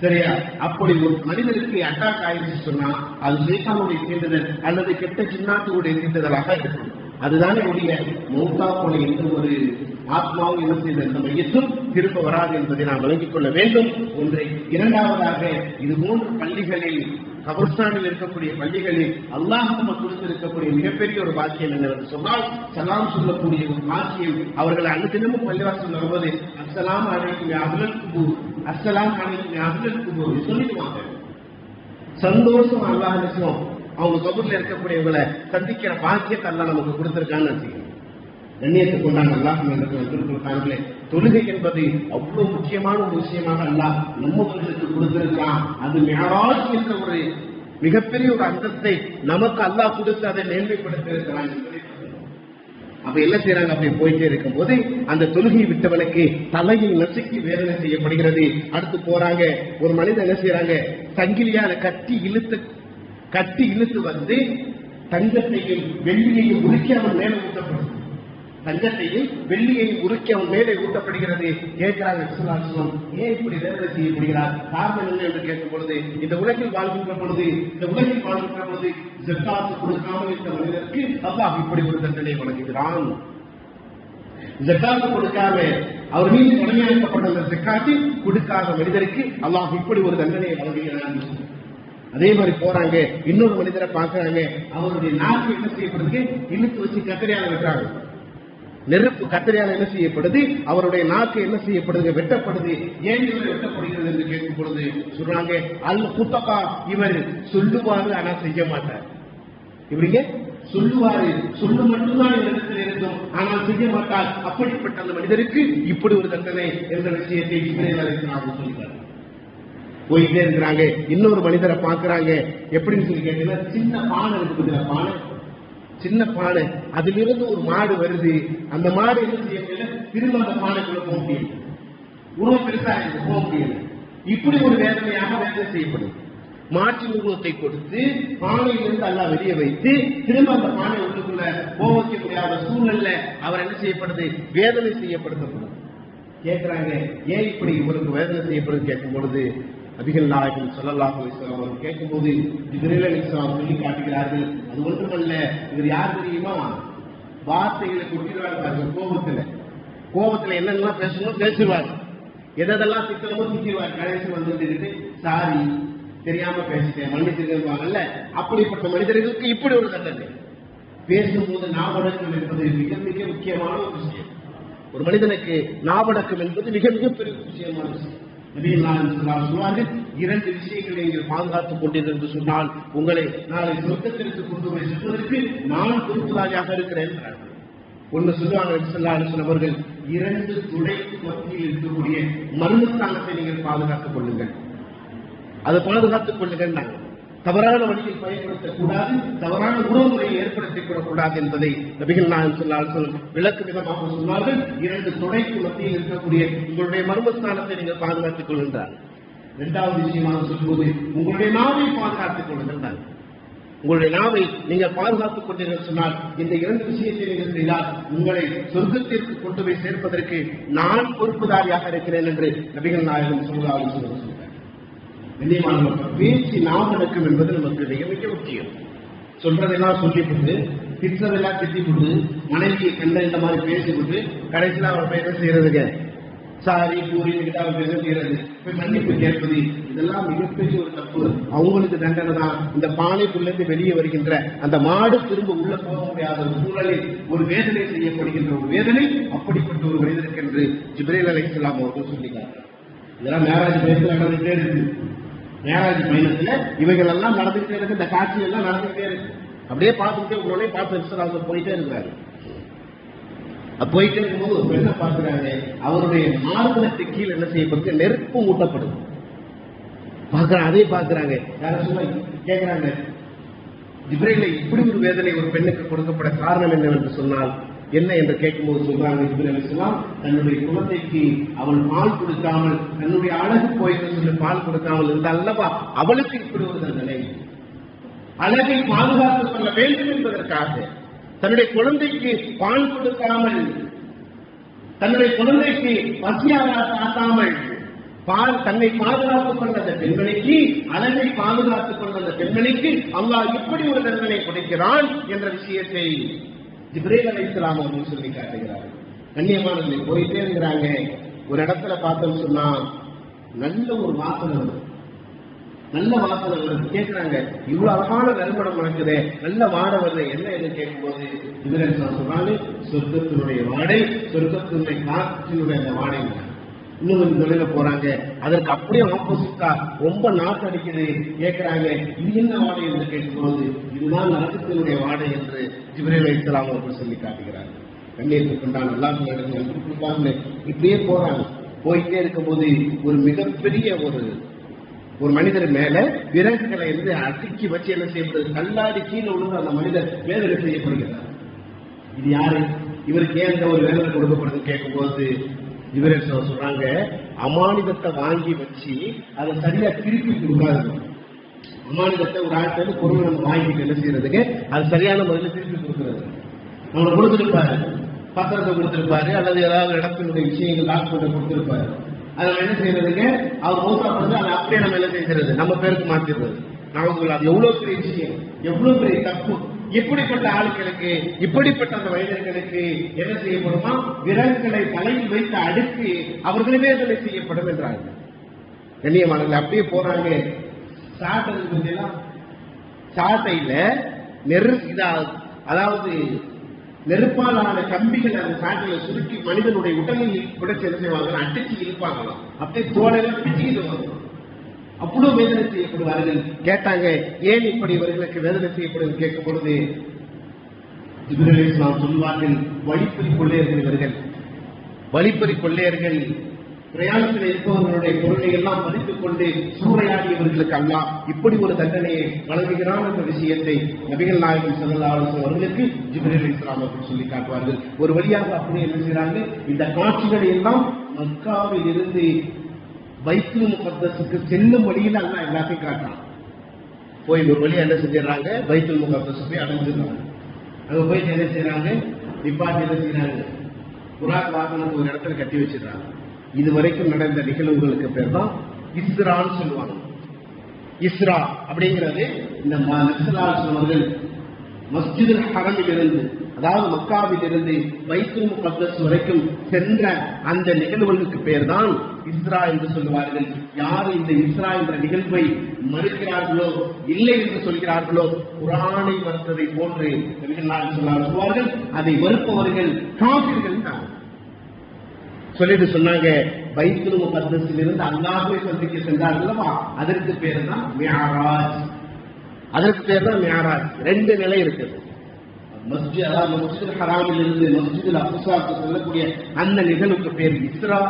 சரியா? அப்படி ஒரு மனிதனுக்கு அட்டாக் ஆயிடுச்சு சொன்னா அது சைத்தானுடைய தீண்டுதல் அல்லது கெட்ட ஜின்னாத்துடைய தீண்டுதலாக இருக்கும். அதுதானே உடைய மௌத்தா போன எந்த ஒரு ஆத்மாவும் என்ன செய்த இந்த மையத்தும் திரும்ப வராது என்பதை நாம் விளங்கிக் கொள்ள வேண்டும். ஒன்றை. இரண்டாவதாக, இது போன்ற பள்ளிகளில், கபர்ஸ்தானில் இருக்கக்கூடிய பள்ளிகளில் அல்லாஹ் நமக்கு கொடுத்திருக்கக்கூடிய மிகப்பெரிய ஒரு பாக்கியம் என்னவென்று சொன்னால், சலாம் சொல்லக்கூடிய ஒரு பாக்கியம். அவர்கள் அன்னிதினமும் பள்ளிவாசல் வருவது அஸ்ஸலாமு அலைக்கும் யா அஹ்லல் குபூர், அஸ்ஸலாமு அலைக்கும் யா அஹ்லல் குபூர் சொல்லிடுவாங்க. சந்தோஷம் அல்லாஹ் நிச்சயம் அவங்க கபூர்ல இருக்கக்கூடியவங்களை சந்திக்கிற பாக்கியத்தை அல்லாஹ் நமக்கு கொடுத்திருக்கான்னு வச்சுக்கணும். கண்ணியத்தை கொண்டாங்க அல்லாஹ். தொழுகை என்பது அவ்வளவு முக்கியமான ஒரு விஷயமாக அல்லாஹ் நம்மவர்களுக்கு கொடுத்திருக்கிறான். அது மிஅராஜ் என்ற ஒரு மிகப்பெரிய ஒரு அந்தத்தை நமக்கு அல்லாஹ் கொடுத்து அதை மேன்மைப்படுத்தியிருக்கிறான். அப்ப என்ன செய்யறாங்க, அப்படி போயிட்டே இருக்கும் போது அந்த தொழுகையை விட்டவனுக்கு தலையை நசுக்கி வேதனை செய்யப்படுகிறது. அடுத்து போறாங்க, ஒரு மனிதன் என்ன செய்யறாங்க, சங்கிலியால கட்டி இழுத்து வந்து தங்கத்தையும் வெள்ளியையும் உருக்கி அவன் மேலே ஊட்டப்படுது. தங்கத்தையும் வெள்ளியையும் உருக்கி அவன் மேலே ஊட்டப்படுகிறது. கேட்கிறாங்க, ஏன் இப்படி வேதனை செய்யப்படுகிறார், காரணம் என்ன என்று கேட்கும் பொழுது, இந்த உலகில் வாழ்கின்ற பொழுது ஜக்காத்து கொடுக்காமல் இந்த மனிதருக்கு அல்லாஹ் இப்படி ஒரு தண்டனை வழங்குகிறான். ஜக்காத்து கொடுக்காம அவர் மீது கடமையாக்கப்பட்ட அந்த ஜக்காத்தை கொடுக்காத மனிதருக்கு அல்லாஹ் இப்படி ஒரு தண்டனையை வழங்குகிறான். அதே மாதிரி போறாங்க, இன்னொரு மனிதரை பார்க்கிறாங்க, அவருடைய நாக்கு என்ன செய்யப்படுது, இழுத்து வச்சு கத்திரியால வெட்டுறாங்க. நெருப்பு கத்திரியால என்ன செய்யப்படுது, அவருடைய நாக்கு என்ன செய்யப்படுது, வெட்டப்படுது. ஏன் இவர் வெட்டப்படுகிறது என்று கேட்கும் பொழுது சொல்றாங்க, அல் குத்தகா, இவர் சொல்லுவாரு ஆனா செய்ய மாட்டார். இப்படிங்க சொல்லுவாரு, சொல்லு மட்டும்தான் இடத்தில் இருக்கும், ஆனால் செய்ய மாட்டார். அப்படிப்பட்ட அந்த மனிதருக்கு இப்படி ஒரு தண்டனை என்ற விஷயத்தை சொல்லிட்டார். போயிட்டே இருக்கிறாங்க. இன்னொரு மனிதரை பாக்குறாங்க. எப்படின்னு சொல்லி கேட்டீங்கன்னா, சின்ன பானை இருக்கு பார்த்தீங்களா, பானை, சின்ன பானை, அதிலிருந்து ஒரு மாடு வருது. அந்த மாடு என்ன செய்ய முடியல, திரும்ப அந்த பானைக்குள்ள போக முடியல, உருவம் பெருசா இருக்கு, போக முடியல. இப்படி ஒரு வேதனையாக வேதனை செய்யப்படுது. மாற்றின் உருவத்தை கொடுத்து பானையிலிருந்து எல்லாம் வெளியே வைத்து திரும்ப அந்த பானை உள்ளுக்குள்ள போக வைக்க முடியாத சூழ்நிலை அவர் என்ன செய்யப்படுது, வேதனை செய்யப்படுத்தப்படுது. கேட்கிறாங்க, ஏன் இப்படி இவருக்கு வேதனை செய்யப்படுது கேட்கும் பொழுது நபிகள் நாயகம் ஸல்லல்லாஹு அலைஹி வஸல்லம் அவர் கேட்கும்போது ஜிப்ரீல் அலைஹிஸ்ஸலாம் சொல்லி காட்டுகிறார்கள், அது ஒன்றுமல்ல, இவர் யார் தெரியுமா, வார்த்தைகளை கொட்டிடுவார். கோபத்துல என்னென்னலாம் பேசணும் பேசுவார், எதெல்லாம் திட்டமோ திட்டிடுவார். கடைசி வந்துட்டு சாரி தெரியாம பேசிட்டேன் மன்னிச்சிருக்காங்கல்ல, அப்படிப்பட்ட மனிதர்களுக்கு இப்படி ஒரு தண்டனை. பேசும்போது நாவடக்கம் என்பது மிக மிக முக்கியமான ஒரு விஷயம். ஒரு மனிதனுக்கு நாவடக்கம் என்பது மிக மிக பெரிய விஷயமான விஷயம். சொல்வார்கள், 2 விஷயங்களை நீங்கள் பாதுகாத்துக் கொண்டீர்கள் என்று சொன்னால் உங்களை நாளை சொர்க்கத்திற்கு கொண்டு போய் செல்வதற்கு நான் பொறுப்புதாரியாக இருக்கிறேன். ஒன்னு சொல்லுவாங்க அவர்கள், 2 துடைக்கு மத்தியில் இருக்கக்கூடிய மர்மஸ்தானத்தை நீங்கள் பாதுகாத்துக் கொள்ளுங்கள், அதை பாதுகாத்துக் கொள்ளுங்கள். தவறான வழியில் பயன்படுத்தக்கூடாது, தவறான உறவுமுறையை ஏற்படுத்திக் கொள்ளக்கூடாது என்பதை நபிகள் நாயகம் ஸல்லல்லாஹு அலைஹி வஸல்லம் விளக்கு விதமாக சொன்னார்கள். 2 துடைக்கு மத்தியில் இருக்கக்கூடிய உங்களுடைய மர்மஸ்தானத்தை நீங்கள் பாதுகாத்துக் கொள்கின்றார். 2வது விஷயமாக சொல்லும்போது உங்களுடைய நாவை பாதுகாத்துக் கொள்கின்றார். உங்களுடைய நாவை நீங்கள் பாதுகாத்துக் கொண்டீர்கள் சொன்னால் இந்த 2 விஷயத்தை நீங்கள் செய்தால் உங்களை சொர்க்கத்திற்கு கொண்டு போய் சேர்ப்பதற்கு நான் பொறுப்புதாரியாக இருக்கிறேன் என்று நபிகள் நாயகம் ஸல்லல்லாஹு அலைஹி வஸல்லம் சொன்னார். பேச்சு நாவடக்கம் என்பது நமக்கு மிக மிக முக்கியம். சொல்றதெல்லாம் சொல்லிவிட்டு திட்டதெல்லாம் திட்டிவிட்டு மனைவியை கண்ட இந்த மாதிரி பேசிவிட்டு கடைசியில் அவர் பேச செய்யறதுங்க சாரி கூறிக்கிட்டு அவர் பேச செய்யறது, போய் மன்னிப்பு கேட்பது, இதெல்லாம் மிகப்பெரிய ஒரு தப்பு. அவங்களுக்கு தண்டனை தான். இந்த பானைக்குள்ளிருந்து வெளியே வருகின்ற அந்த மாடு திரும்ப உள்ள போக முடியாத ஒரு சூழலில் ஒரு வேதனை செய்யப்படுகின்ற ஒரு வேதனை அப்படிப்பட்ட ஒரு மனிதனுக்கு என்று ஜிப்ரீல் அலைஹிஸ்ஸலாம் அவர்கள் சொல்லிட்டாங்க. இதெல்லாம் மேராஜ் பயணத்தில் நடந்துகிட்டே இருக்கு. மேராஜ் பயணத்துல இவைகள் எல்லாம் நடந்துகிட்டே இருக்கு, இந்த காட்சி எல்லாம் நடந்துகிட்டே இருக்கு. அப்படியே பார்த்துக்கிட்டே உடனே பார்த்து போயிட்டே இருக்கிறாரு. போயிட்டே இருக்கும்போது ஒரு பெண்ணை பார்க்கிறாங்க. அவருடைய மார்பகத்துக்கு கீழே என்ன செய்யப்படுது, நெருப்பு மூட்டப்படுது. பார்க்கிறாங்க, அதே பார்க்கிறாங்க. யாரும் சொல்ல கேட்கிறாங்க, ஜிப்ரீல் இப்படி ஒரு வேதனை ஒரு பெண்ணுக்கு கொடுக்கப்பட காரணம் என்னவென்று சொன்னால் என்ன என்று கேட்கும்போது சொல்றாங்க, ஜிப்ரீல் அலைஹிஸ்ஸலாம் தன்னுடைய குழந்தைக்கு அவள் பால் கொடுக்காமல், தன்னுடைய அழகு போயிட்டு சொல்லி பால் கொடுக்காமல் இருந்தால் அல்லவா அவளுக்கு இப்படி ஒரு தண்டனை. அழகை பாதுகாத்துக் கொள்ள வேண்டும் என்பதற்காக தன்னுடைய குழந்தைக்கு பால் கொடுக்காமல், தன்னுடைய குழந்தைக்கு பசியாக காட்டாமல் தன்னை பாதுகாத்துக் கொண்ட அந்த பெண்மணிக்கு, அழகை பாதுகாத்துக் கொண்ட அந்த பெண்மணிக்கு அல்லாஹ் இப்படி ஒரு தண்டனை கொடுக்கிறான் என்ற விஷயத்தை ஜிப்ரீல் அலைஹிஸ்ஸலாம் அவர்கள் சொல்லி காட்டுகிறார்கள். கண்ணியமானவர்களே, போயிட்டே இருக்கிறாங்க. ஒரு இடத்துல பார்த்தோம்னு சொன்னா நல்ல ஒரு வாசனை வருது, நல்ல வாசனை வருது. கேட்கிறாங்க, இவ்வளவு அழகான நறுமணம் நடக்குது, நல்ல வாடை வருது, என்ன என்று கேட்கும்போது ஜிப்ரீல் சொல்றாங்க, சொர்க்கத்தினுடைய வாடை, சொர்க்கத்தினுடைய காற்றினுடைய அந்த வாடை. இன்னும் கொஞ்சம் தொழில போறாங்க, அதற்கு அப்படியே ஆப்போசிட்டா ரொம்ப நாட்டு அடிக்கிறது. கேட்கிறாங்க, இது என்ன வாடை என்று கேட்கும்போது இதுதான் நரகத்தினுடைய வாடை என்று ஜிப்ரீல் அலைஹிஸ்ஸலாம் அவர்கள் சொல்லி காட்டுகிறாங்க. கண்ணீருக்கு கொண்டான் எல்லாம் இப்படியே போறாங்க. போயிட்டே இருக்கும்போது ஒரு மிகப்பெரிய ஒரு மனிதர் மேல விறகுகளை இருந்து அடுக்கி வச்சு என்ன செய்யப்படுது, கல்லாடி கீழே விழுந்து அந்த மனிதர் வேதனை செய்யப்படுகிறார். இது யாரு, இவருக்கு ஏன் இந்த ஒரு வேதனை கொடுக்கப்படுது கேட்கும்போது ஜிப்ரீல் சொல்றாங்க, அமானிதத்தை வாங்கி வச்சு அதை சரியா திருப்பி கொடுக்காது. அமானிதத்தை ஒரு ஆட்கள் பொருளை நம்ம வாங்கிட்டு என்ன செய்யறதுக்கு அது சரியான முறையில் திருப்பி கொடுக்கறது. அவங்க கொடுத்திருப்பாரு, பத்திரத்தை கொடுத்திருப்பாரு, அல்லது ஏதாவது இடத்தினுடைய விஷயங்கள் டாக்குமெண்ட் கொடுத்திருப்பாரு. அதை என்ன செய்யறதுங்க, அவர் மோசப்படுறது அதை அப்படியே நம்ம என்ன செய்யறது, நம்ம பேருக்கு மாத்திடுறது. நமக்கு அது எவ்வளவு பெரிய விஷயம், எவ்வளவு பெரிய தப்பு. இப்படிப்பட்ட ஆட்களுக்கு, இப்படிப்பட்ட அந்த மனிதர்களுக்கு என்ன செய்யப்படுமா, விறகுகளை தலையில் வைத்து அடுக்கி அவர்களே வேதனை செய்யப்படும் என்றாங்க. கண்ணியமானவர்கள், அப்படியே போறாங்க. சாட்டையில அதாவது நெருப்பாலான கம்பிகள் அந்த சாட்டையில சுருக்கி மனிதனுடைய உடலில் பிடிச்சு என்ன செய்வாங்க, அடிச்சு இழுப்பாங்களாம். அப்படியே தோலையெல்லாம் பிச்சுக்கிடுவாங்க. அவ்வளவு வேதனை செய்யப்படுவார்கள். கேட்டாங்க, ஏன் இப்படி இவர்களுக்கு வேதனை செய்யப்படும் கேட்கும் பொழுது ஜிப்ரீல் அலைஹிஸ்ஸலாம் சொல்வார்கள், வழிப்பறி கொள்ளையர்கள் இவர்கள், வழிப்பறி கொள்ளையர்கள். பிரயாணத்தில் இருப்பவர்களுடைய பொருளை எல்லாம் மதித்துக் கொண்டு சூறையாடியவர்களுக்கு அல்லாஹ் இப்படி ஒரு தண்டனையை வழங்குகிறான் என்ற விஷயத்தை நபிகள் நாயகம் ஸல்லல்லாஹு அலைஹி வஸல்லம் அவர்களுக்கு ஜிப்ரீல் அலைஹிஸ்ஸலாம் அவர்கள் சொல்லி காட்டுவார்கள். ஒரு வழியாக அப்படி என்ன செய்கிறாங்க, இந்த காட்சிகளை எல்லாம் மக்காவில் இருந்து பைத்துல் முகத்தஸுக்கு செல்லும் வழியில் அல்லாஹ் எல்லாத்தையும் காட்டுறான். போய் ஒரு வழியா என்ன செஞ்சிடறாங்க, பைத்துல் முகத்தஸ் போய் அடைஞ்சிடறாங்க. அங்க போயிட்டு என்ன செய்யறாங்க, நிப்பாட்டி என்ன செய்யறாங்க, புராக் வாகனத்தை ஒரு இடத்துல கட்டி வச்சிடறாங்க. இதுவரைக்கும் நடந்த நிகழ்வுகளுக்கு பேர் தான் இஸ்ரான்னு சொல்லுவாங்க. இஸ்ரா அப்படிங்கிறது இந்த அவர்கள் மஸ்ஜிதுல் ஹரமில் இருந்து, அதாவது மக்காவில் இருந்து பைத்துல் முகத்தஸ் வரைக்கும் சென்ற அந்த நிகழ்வுகளுக்கு பேர் தான் இஸ்ரா என்று சொல்லுவார்கள். யார் இந்த இஸ்ரா என்ற நிகழ்வை மறுக்கிறார்களோ, இல்லை என்று சொல்கிறார்களோ, குர்ஆனை மறுத்ததை போன்று சொல்வார்கள். அதை மறுப்பவர்கள் காஃபிர்கள் தான் சொல்லிட்டு சொன்னாங்க. பைத்துல் முகத்தஸில் இருந்து அல்லாஹ்வை சந்திக்க சென்றார்கள், அதற்கு பேர் தான் மிஅராஜ். அதற்கு பேர் தான் மிஅராஜ். ரெண்டு நிலை இருக்குது. மஸ்ஜிதுல் ஹராமில் இருந்து மஸ்ஜிதுல் அக்ஸாவுக்கு செல்லக்கூடிய அந்த நிகழ்வுக்கு பேர் இஸ்ரா,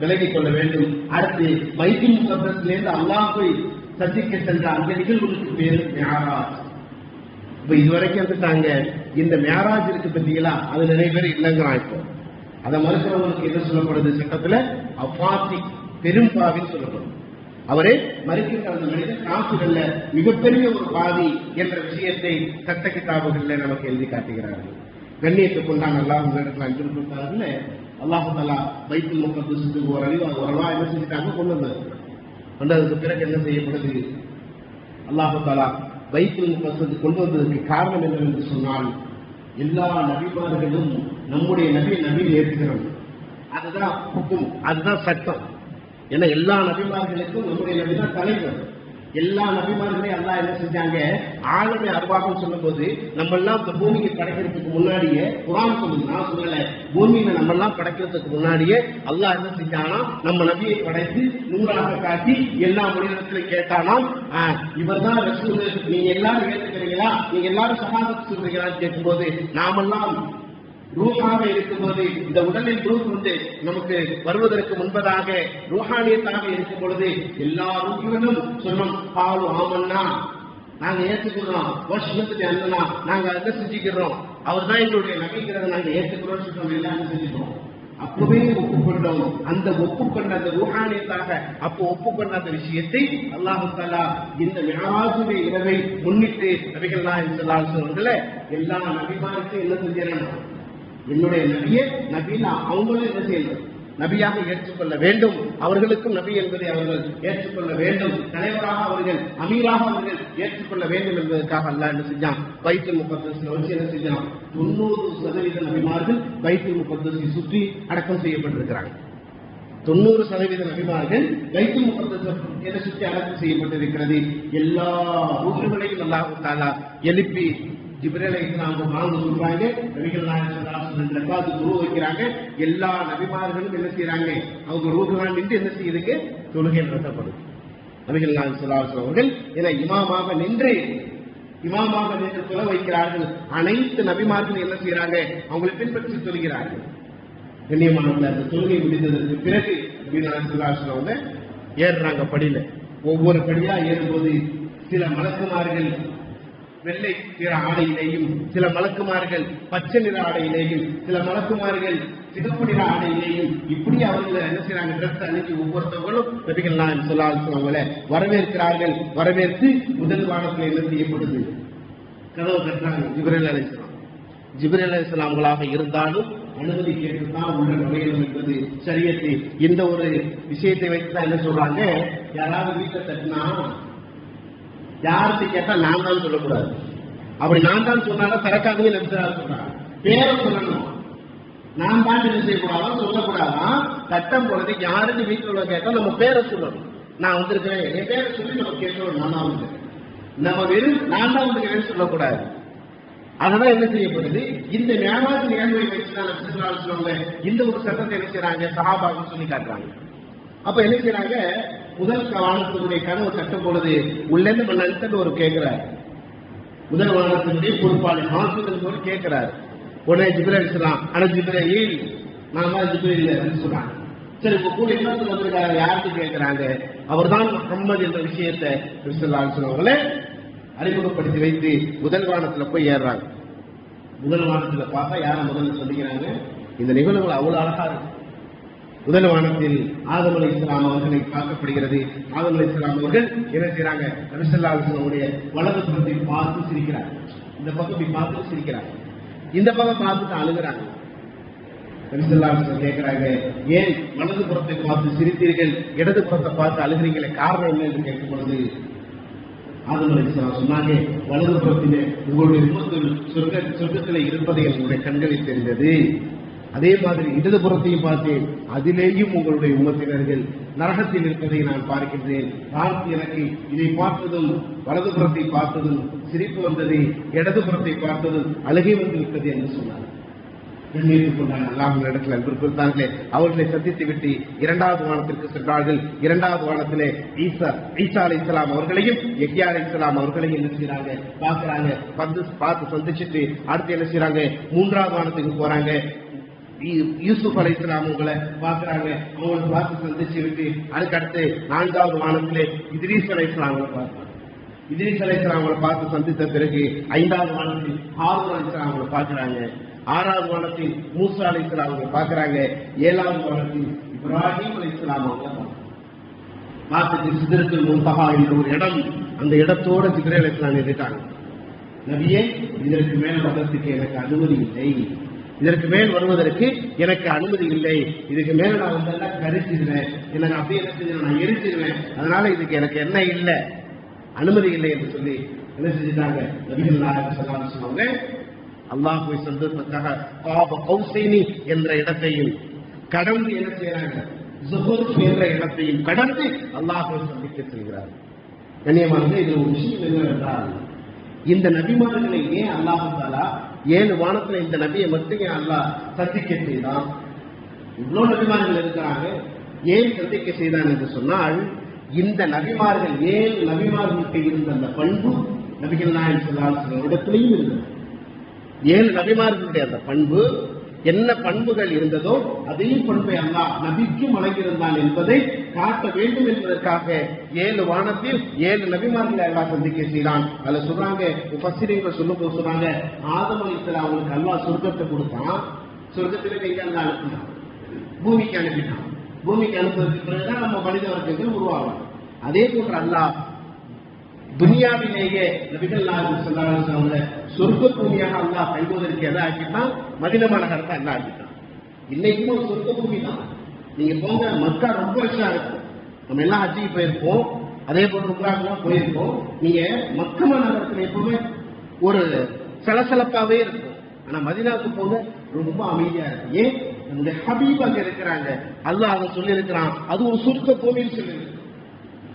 விலகிக் கொள்ள வேண்டும். அடுத்து பைத்துல் முகத்தஸிலிருந்து அல்லாஹ்வை சந்திக்க சென்ற அந்த நிகழ்வுக்கு பேர் மிஅராஜ். இப்ப இதுவரைக்கும் வந்துட்டாங்க. இந்த மிஅராஜ் இருக்கு பத்தீங்களா, அது நிறைய பேர் இல்லைங்கிறான். இப்போ அதை மறுக்கிறவங்களுக்கு என்ன சொல்லப்படுது சட்டத்துல, அஃபாத்தி, பெரும்பாவின்னு சொல்லப்படும். அவரே மறுக்கின்ற அந்த மனிதன் காசுகள்ல மிகப்பெரிய ஒரு பாவி என்ற விஷயத்தை சட்ட கிதாபுகள்ல நமக்கு எழுதி காட்டுகிறார்கள். கண்ணியத்துக்கு கொண்டான் அல்லாஹ் அஞ்சு கொடுத்தார்கள். அல்லாஹு தஆலா பைத்துல் முகத்தஸுக்கு ஓரளவா என்ன செஞ்சுட்டாங்க, கொண்டு வந்ததுக்கு பிறகு என்ன செய்யப்படுது, அல்லாஹு தஆலா பைத்துல் முகத்தஸுக்கு கொண்டு வந்ததற்கு காரணம் என்னவென்று சொன்னால், எல்லா நபிமார்களும் நம்முடைய நபியை ஏற்றுகிறோம். அதுதான் ஹுக்கும், அதுதான் சட்டம். ஏன்னா எல்லா நபிமார்களுக்கும் நம்முடைய நபி தான் தலைவர். எல்லா நபிமார்களையும் அல்லாஹ் என்ன செஞ்சாங்க, ஆளுமை அர்வாகம் சொல்லும் போது நம்ம எல்லாம் இந்த பூமிக்கு படைக்கிறதுக்கு முன்னாடியே குர்ஆன் சொல்லுது, நான் சொல்லல, பூமியில நம்ம எல்லாம் படைக்கிறதுக்கு முன்னாடியே அல்லாஹ் என்ன செஞ்சானா, நம்ம நபியை படைத்து நூறாக காட்டி எல்லா மனிதத்திலும் கேட்டானாம், இவர் தான் ரசூல், நீங்க எல்லாரும் ஏற்றுக்கிறீங்களா, நீங்க எல்லாரும் ஷஹாதத் சொல்றீங்களான்னு கேட்கும்போது, நாமெல்லாம் ரூஹாக இருக்கும்போது, இந்த உடலில் ரூஹ் வந்து நமக்கு வருவதற்கு முன்பதாக ரூஹானியத்தாக இருக்கும் பொழுது எல்லா ரூஹுகளும் சொன்னோம், பாலு ஆமன்னா, நாங்க ஏற்றுக்கிறோம், வருஷத்துக்கு அண்ணனா நாங்க அதை செஞ்சுக்கிறோம், அவர் தான் எங்களுடைய நபிங்கிறத நாங்க ஏற்றுக்கிறோம் சொல்றோம், எல்லாம் செஞ்சுக்கிறோம். அப்பவே ஒப்புக்கொண்டோம். அந்த ஒப்புக்கொண்ட அந்த ரூஹானியத்தாக அப்போ ஒப்புக்கொண்ட அந்த விஷயத்தை அல்லாஹு தஆலா இந்த மிஅராஜுடைய இரவை முன்னிட்டு நபிகள் நாயகம் ஸல்லல்லாஹு அலைஹி வஸல்லம் எல்லா நபிமாருக்கும் என்ன செஞ்சாங்க, என்னுடைய நபியை நபின்னு அவங்களும் என்ன செய்யணும், நபியாக ஏற்றுக்கொள்ள வேண்டும். அவர்களுக்கும் நபி என்பதை அவர்கள் ஏற்றுக்கொள்ள வேண்டும். தலைவராக அவர்கள், அமீராக அவர்கள் ஏற்றுக்கொள்ள வேண்டும் என்பதற்காக அல்லாஹ் என்ன செஞ்சான், பைத்துல் முகத்தஸில் வச்சு என்ன செஞ்சான், 90% நபிமார்கள் பைத்துல் முகத்தஸை சுற்றி அடக்கம் செய்யப்பட்டிருக்கிறாங்க. 90% நபிமார்கள் பைத்துல் முகத்தஸை சுற்றி அடக்கம் செய்யப்பட்டிருக்கிறது. எல்லா ரூஹுகளையும் அல்லாஹ் தஆலா எழுப்பி ஜிப்ரீல் அலைஹிஸ்ஸலாம் வாங்க சொல்றாங்க. நபிகள் நாயகம் ஸல்லல்லாஹு அலைஹி வஸல்லம் ரக்காத் துரு வைக்கிறாங்க. எல்லா நபிமார்களும் என்ன செய்யறாங்க, அவங்க ரூஹுகள் நின்று என்ன செய்யுதுங்க, தொழுகை நடத்தப்படுது. நபிகள் நாயகம் ஸல்லல்லாஹு அலைஹி வஸல்லம் அவர்கள் என இமாமாக நின்று தொலை வைக்கிறார்கள். அனைத்து நபிமார்களும் என்ன செய்யறாங்க, அவங்களை பின்பற்றி சொல்கிறார்கள். கண்ணியமானவர்கள், அந்த தொழுகை முடிந்ததற்கு பிறகு நபிகள் நாயகம் ஸல்லல்லாஹு அலைஹி வஸல்லம் ஏறுறாங்க படியில. ஒவ்வொரு படியா ஏறும்போது சில மலக்குமார்கள் வெள்ளை நிற ஆடையிலேயும், சில மலக்குமார்கள் பச்சை நிற ஆடையிலேயும், சில மலக்குமார்கள் சிகப்பு நிற ஆடையிலேயும், இப்படி அவர்களை என்ன செய்யறாங்க, ட்ரெஸ் அணிஞ்சு ஒவ்வொருத்தவங்களும் நபிகள் நாயகம் ஸல்லல்லாஹு அலைஹி வஸல்லம் அவங்களை வரவேற்கிறார்கள். வரவேற்று முதல் வானத்தில் என்ன செய்யப்படுது, கதவு கட்டுறாங்க. ஜிப்ரீல் அலைஹிஸ்ஸலாம் அவங்களாக இருந்தாலும் அனுமதி கேட்டுத்தான் உள்ள நுழையணும் என்பது ஷரியத்து. இந்த ஒரு விஷயத்தை வைத்துதான் என்ன சொல்றாங்க, யாராவது வீட்டை தட்டினா யாருக்கு கேட்டா நான் தான் சொல்லக்கூடாது. அப்படி நான் தான் சொன்னாலும் திறக்காதீங்க நபிசல்லல்லாஹு சொல்றாங்க. பேரை சொல்லணும், நான் தான் என்ன செய்யக்கூடாதான், சொல்லக்கூடாதான். சட்டம் பொழுது யாருன்னு வீட்டில் உள்ள கேட்டா நம்ம பேரை சொல்லணும். நான் வந்திருக்கிறேன், என் பேரை சொல்லி நம்ம கேட்கணும். நான் தான் வந்து நம்ம வெறும் நான் தான் வந்து சொல்லக்கூடாது. அதனால என்ன செய்யப்படுது, இந்த மிஅராஜ் நிகழ்வை வச்சுதான் நபிசல்லல்லாஹு சொல்லுவாங்க. இந்த ஒரு சட்டத்தை என்ன செய்யறாங்க, சஹாபாக்கள் சொல்லி காட்டுறாங்க. அப்ப என்ன செய்யறாங்க, முதல் வானத்தினுடைய கனவு கட்டும் பொழுது உள்ளேந்து மன்னன் ஒரு கேட்கிறார். முதல் வானத்தினுடைய பொறுப்பாளர் ஹாஸ்பிட்டல் போய் கேட்கிறார். உடனே ஜிப்ரீல் அலைஹிஸ்ஸலாம், ஆனா ஜிப்ரீல் நான் தான் ஜிப்ரீல் சொன்னாங்க. சரி, உங்க கூட இன்னொரு வந்திருக்காரு, யாருக்கு கேட்கிறாங்க? அவர்தான் முகம்மது என்ற விஷயத்தை அவங்களே அறிமுகப்படுத்தி வைத்து முதல் வானத்துல போய் ஏறுறாங்க. முதல் வானத்துல பார்த்தா யார முதல்ல சொல்லிக்கிறாங்க? இந்த நிகழ்வுகள் அவ்வளவு அழகா இருக்கு. முதல் வானத்தில் ஆதம் அலைஹிஸ்ஸலாம் அவர்களை பார்க்கப்படுகிறது. ஆதம் அலைஹிஸ்ஸலாம் அவர்கள் என்ன செய்யறாங்க? நபி ஸல்லல்லாஹு அலைஹி வஸல்லம் வலது புறத்தை பார்த்து சிரிக்கிறாங்க. இந்த பக்கம் பார்த்து சிரிக்கிறாங்க, இந்த பக்கம் பார்த்துட்டு அழுகிறாங்க. நபி ஸல்லல்லாஹு அலைஹி வஸல்லம் கேட்கிறாங்க, ஏன் வலது புறத்தை பார்த்து சிரித்தீர்கள், இடது புறத்தை பார்த்து அழுகிறீங்களே, காரணம் என்ன என்று கேட்கும் பொழுது ஆதம் அலைஹிஸ்ஸலாம் சொன்னாங்க, வலது புறத்திலே உங்களுடைய உம்மத்துல் சொர்க்கத்திலே இருப்பதை என்னுடைய கண்களில் தெரிந்தது. அதே மாதிரி இடது புறத்தையும் பார்த்தேன், அதிலேயும் உங்களுடைய உம்மத்தினர்கள் நரகத்தில் இருப்பதை நான் பார்க்கின்றேன். எனக்கு இதை பார்த்ததும் வலது புறத்தை பார்த்ததும் சிரிப்பு வந்தது, இடது புறத்தை பார்த்ததும் அழுகை வந்து விட்டது என்று சொன்னார். கண்ணியத்துக் கொண்டான அல்லாஹ்வின் இடத்தில் அன்பு இருந்தார்களே, அவர்களை சந்தித்து விட்டு இரண்டாவது வானத்திற்கு சென்றார்கள். இரண்டாவது வானத்திலே ஈசா அலைஹிஸ்ஸலாம் அவர்களையும் யஹ்யா அலைஹிஸ்ஸலாம் அவர்களையும் என்ன செய்யறாங்க? பார்க்கிறாங்க. பார்த்து சந்திச்சுட்டு அடுத்து என்ன செய்யறாங்க? மூன்றாவது வானத்துக்கு போறாங்க. யூசுப் அலைஹிஸ்ஸலாம் அவங்களை பார்க்கிறாங்க. அவங்களை பார்த்து சந்திச்சு விட்டு அதுக்கடுத்து நான்காவது வானத்திலே இத்ரீஸ் அலைஹிஸ்ஸலாம் அவங்களை பார்க்கிறாங்க. இத்ரீஸ் அலைஹிஸ்ஸலாம் அவங்களை பார்த்து சந்தித்த பிறகு ஐந்தாவது வானத்தில் ஹாரூன் அலைஹிஸ்ஸலாம் அவங்களை பார்க்கிறாங்க. ஆறாவது வானத்தில் மூசா அலைஹிஸ்ஸலாம் அவங்களை பார்க்கிறாங்க. ஏழாவது வானத்தில் இப்ராஹிம் அலைஹிஸ்ஸலாம் அவங்களை பார்த்துட்டு சிதறத்துல் முன்தஹா என்ற ஒரு இடம், அந்த இடத்தோட ஜிப்ரீல் அலைஹிஸ்ஸலாம் நிறுத்திட்டாங்க. நபியே, இதற்கு மேல் வருவதற்கு எனக்கு அனுமதி இல்லை, இதற்கு மேல் வருவதற்கு எனக்கு அனுமதி இல்லை, இதுக்கு மேல நான் வந்தெல்லாம் கரிச்சிடுவேன், எனக்கு அப்படியே என்ன செஞ்சு நான் எரிச்சிடுவேன், அதனால இதுக்கு எனக்கு என்ன இல்லை, அனுமதி இல்லை என்று சொல்லி என்ன செஞ்சுட்டாங்க? நபிகள் நாயகம் ஸல்லல்லாஹு அலைஹி வஸல்லம் அல்லாஹ்வை சந்திப்பதற்காக காப கௌசைனி என்ற இடத்தையும் கடந்து என்ன செய்யறாங்க? ஸுஹூர் என்ற இடத்தையும் கடந்து அல்லாஹ்வை சந்திக்க செல்கிறார். கண்ணியமானது, இது ஒரு விஷயம் என்னவென்றால், இந்த நபிமார்களை ஏன் அல்லாஹ் தஆலா 7 வானத்துல இந்த நபியை மட்டும் ஏன் அல்லாஹ் சந்திக்க செய்தான்? இவ்வளவு நபிமார்கள் இருக்கிறாங்க, ஏன் சந்திக்க செய்தான் என்று சொன்னால், இந்த நபிமார்கள் 7 நபிமார்களுக்கு இருந்த அந்த பண்பு நபிகள் நாயகம் ஸல்லல்லாஹு அலைஹி வஸல்லம் இடத்திலையும் இருந்தது. 7 நபிமார்களுடைய அந்த பண்பு என்ன பண்புகள் இருந்ததோ அதே பண்பை அல்லாஹ் நபிக்கும் வழங்கியிருந்தான் என்பதை காட்ட வேண்டும் என்பதற்காக 7 வானத்தில் 7 நபிமார்களை அல்லாஹ் சந்திக்க செய்தான். அதுல சொல்றாங்க, முஃபஸ்ஸிரீன்கள் சொல்லும்போது சொல்றாங்க, ஆதம் அலைஹிஸ்ஸலாம் அவங்களுக்கு அல்லாஹ் சொர்க்கத்தை கொடுத்தான், சொர்க்கத்திலே எங்க அல்லாஹ் அனுப்பினான்? பூமிக்கு அனுப்பினான். பூமிக்கு அனுப்புவதற்கு பிறகுதான் நம்ம மனித வர்க்கங்கள் உருவாகும். அதே போன்று அல்லாஹ் துனியாவிலேயே நபிகள் நாயகம் ஸல்லல்லாஹு அலைஹி வஸல்லம் சொர்க்க பூமியாக அல்லாஹ் கைவதற்கு எதை ஆக்கிட்டான்? மதீனா நகரத்தை அல்லாஹ் ஆக்கிட்டான். இன்னைக்கும் ஒரு சொர்க்க பூமி தான். நீங்க போங்க, மக்கா ரொம்ப ரஷ்ஷா இருக்கும். நம்ம எல்லாம் ஹஜ்ஜிக்கு போயிருப்போம், அதே போன்று உம்ராக்கெல்லாம் போயிருப்போம். நீங்க மக்கா நகரத்துல எப்பவுமே ஒரு சலசலப்பாவே இருக்கும். ஆனா மதீனாவுக்கு போங்க ரொம்ப அமைதியா இருக்கு. ஏன்? நம்முடைய ஹபீப் அங்க இருக்கிறாங்க. அல்லாஹ் அதை சொல்லி இருக்கிறான், அது ஒரு சொர்க்க பூமின்னு சொல்லி இருக்கு.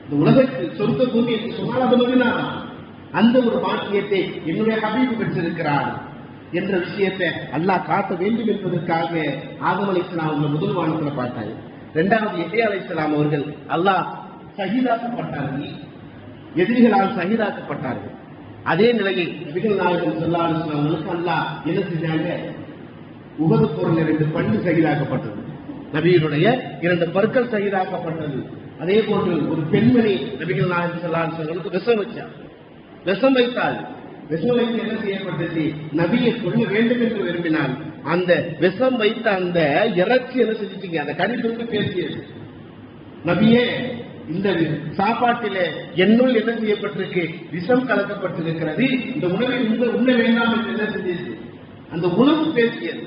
இந்த உலகத்தில் சொர்க்க பூமி என்று சொன்னால் அது மதீனா. அந்த ஒரு பாக்கியத்தை என்னுடைய ஹபீப் பெற்றிருக்கிறார் என்ற விஷயத்தை அல்லாஹ் காட்ட வேண்டும் என்பதற்காக ஆதம் அலைஹிஸ்ஸலாம் அவர்கள் முதல் வானத்துல பார்த்தாங்க. இரண்டாவது யஹ்யா அலைஹிஸ்ஸலாம் அவர்கள் அல்லாஹ் ஷஹீதாக்கப்பட்டார்கள், எதிரிகளால் ஷஹீதாக்கப்பட்டார்கள். அதே நிலையில் நபிகள் நாயகம் ஸல்லல்லாஹு அலைஹி வஸல்லம் அவர்களுக்கு அல்லாஹ் என்ன செஞ்சாங்க? உஹது போரில் 2 பண்டு ஷஹீதாக்கப்பட்டது, நபியினுடைய 2 பற்கள் ஷஹீதாக்கப்பட்டது. அதே போன்று ஒரு பெண்மணி நபிகள் நாயகம் ஸல்லல்லாஹு அலைஹி வஸல்லம் விஷம் வச்சார், விஷம் வைத்தால் விஷம் வைத்து என்ன செய்யப்பட்டது? நபியை கொல்ல வேண்டும் என்று விரும்பினால் அந்த விஷம் வைத்த அந்த இறைச்சி என்ன செஞ்சிட்டீங்க? அந்த கறி துண்டு பேசியது, நபியே இந்த சாப்பாட்டிலே என்னுள் என்ன செய்யப்பட்டிருக்கு? விஷம் கலக்கப்பட்டிருக்கிறது, இந்த உணவை உண்ண வேண்டாம் என்று என்ன செஞ்சது? அந்த உணவு பேசியது,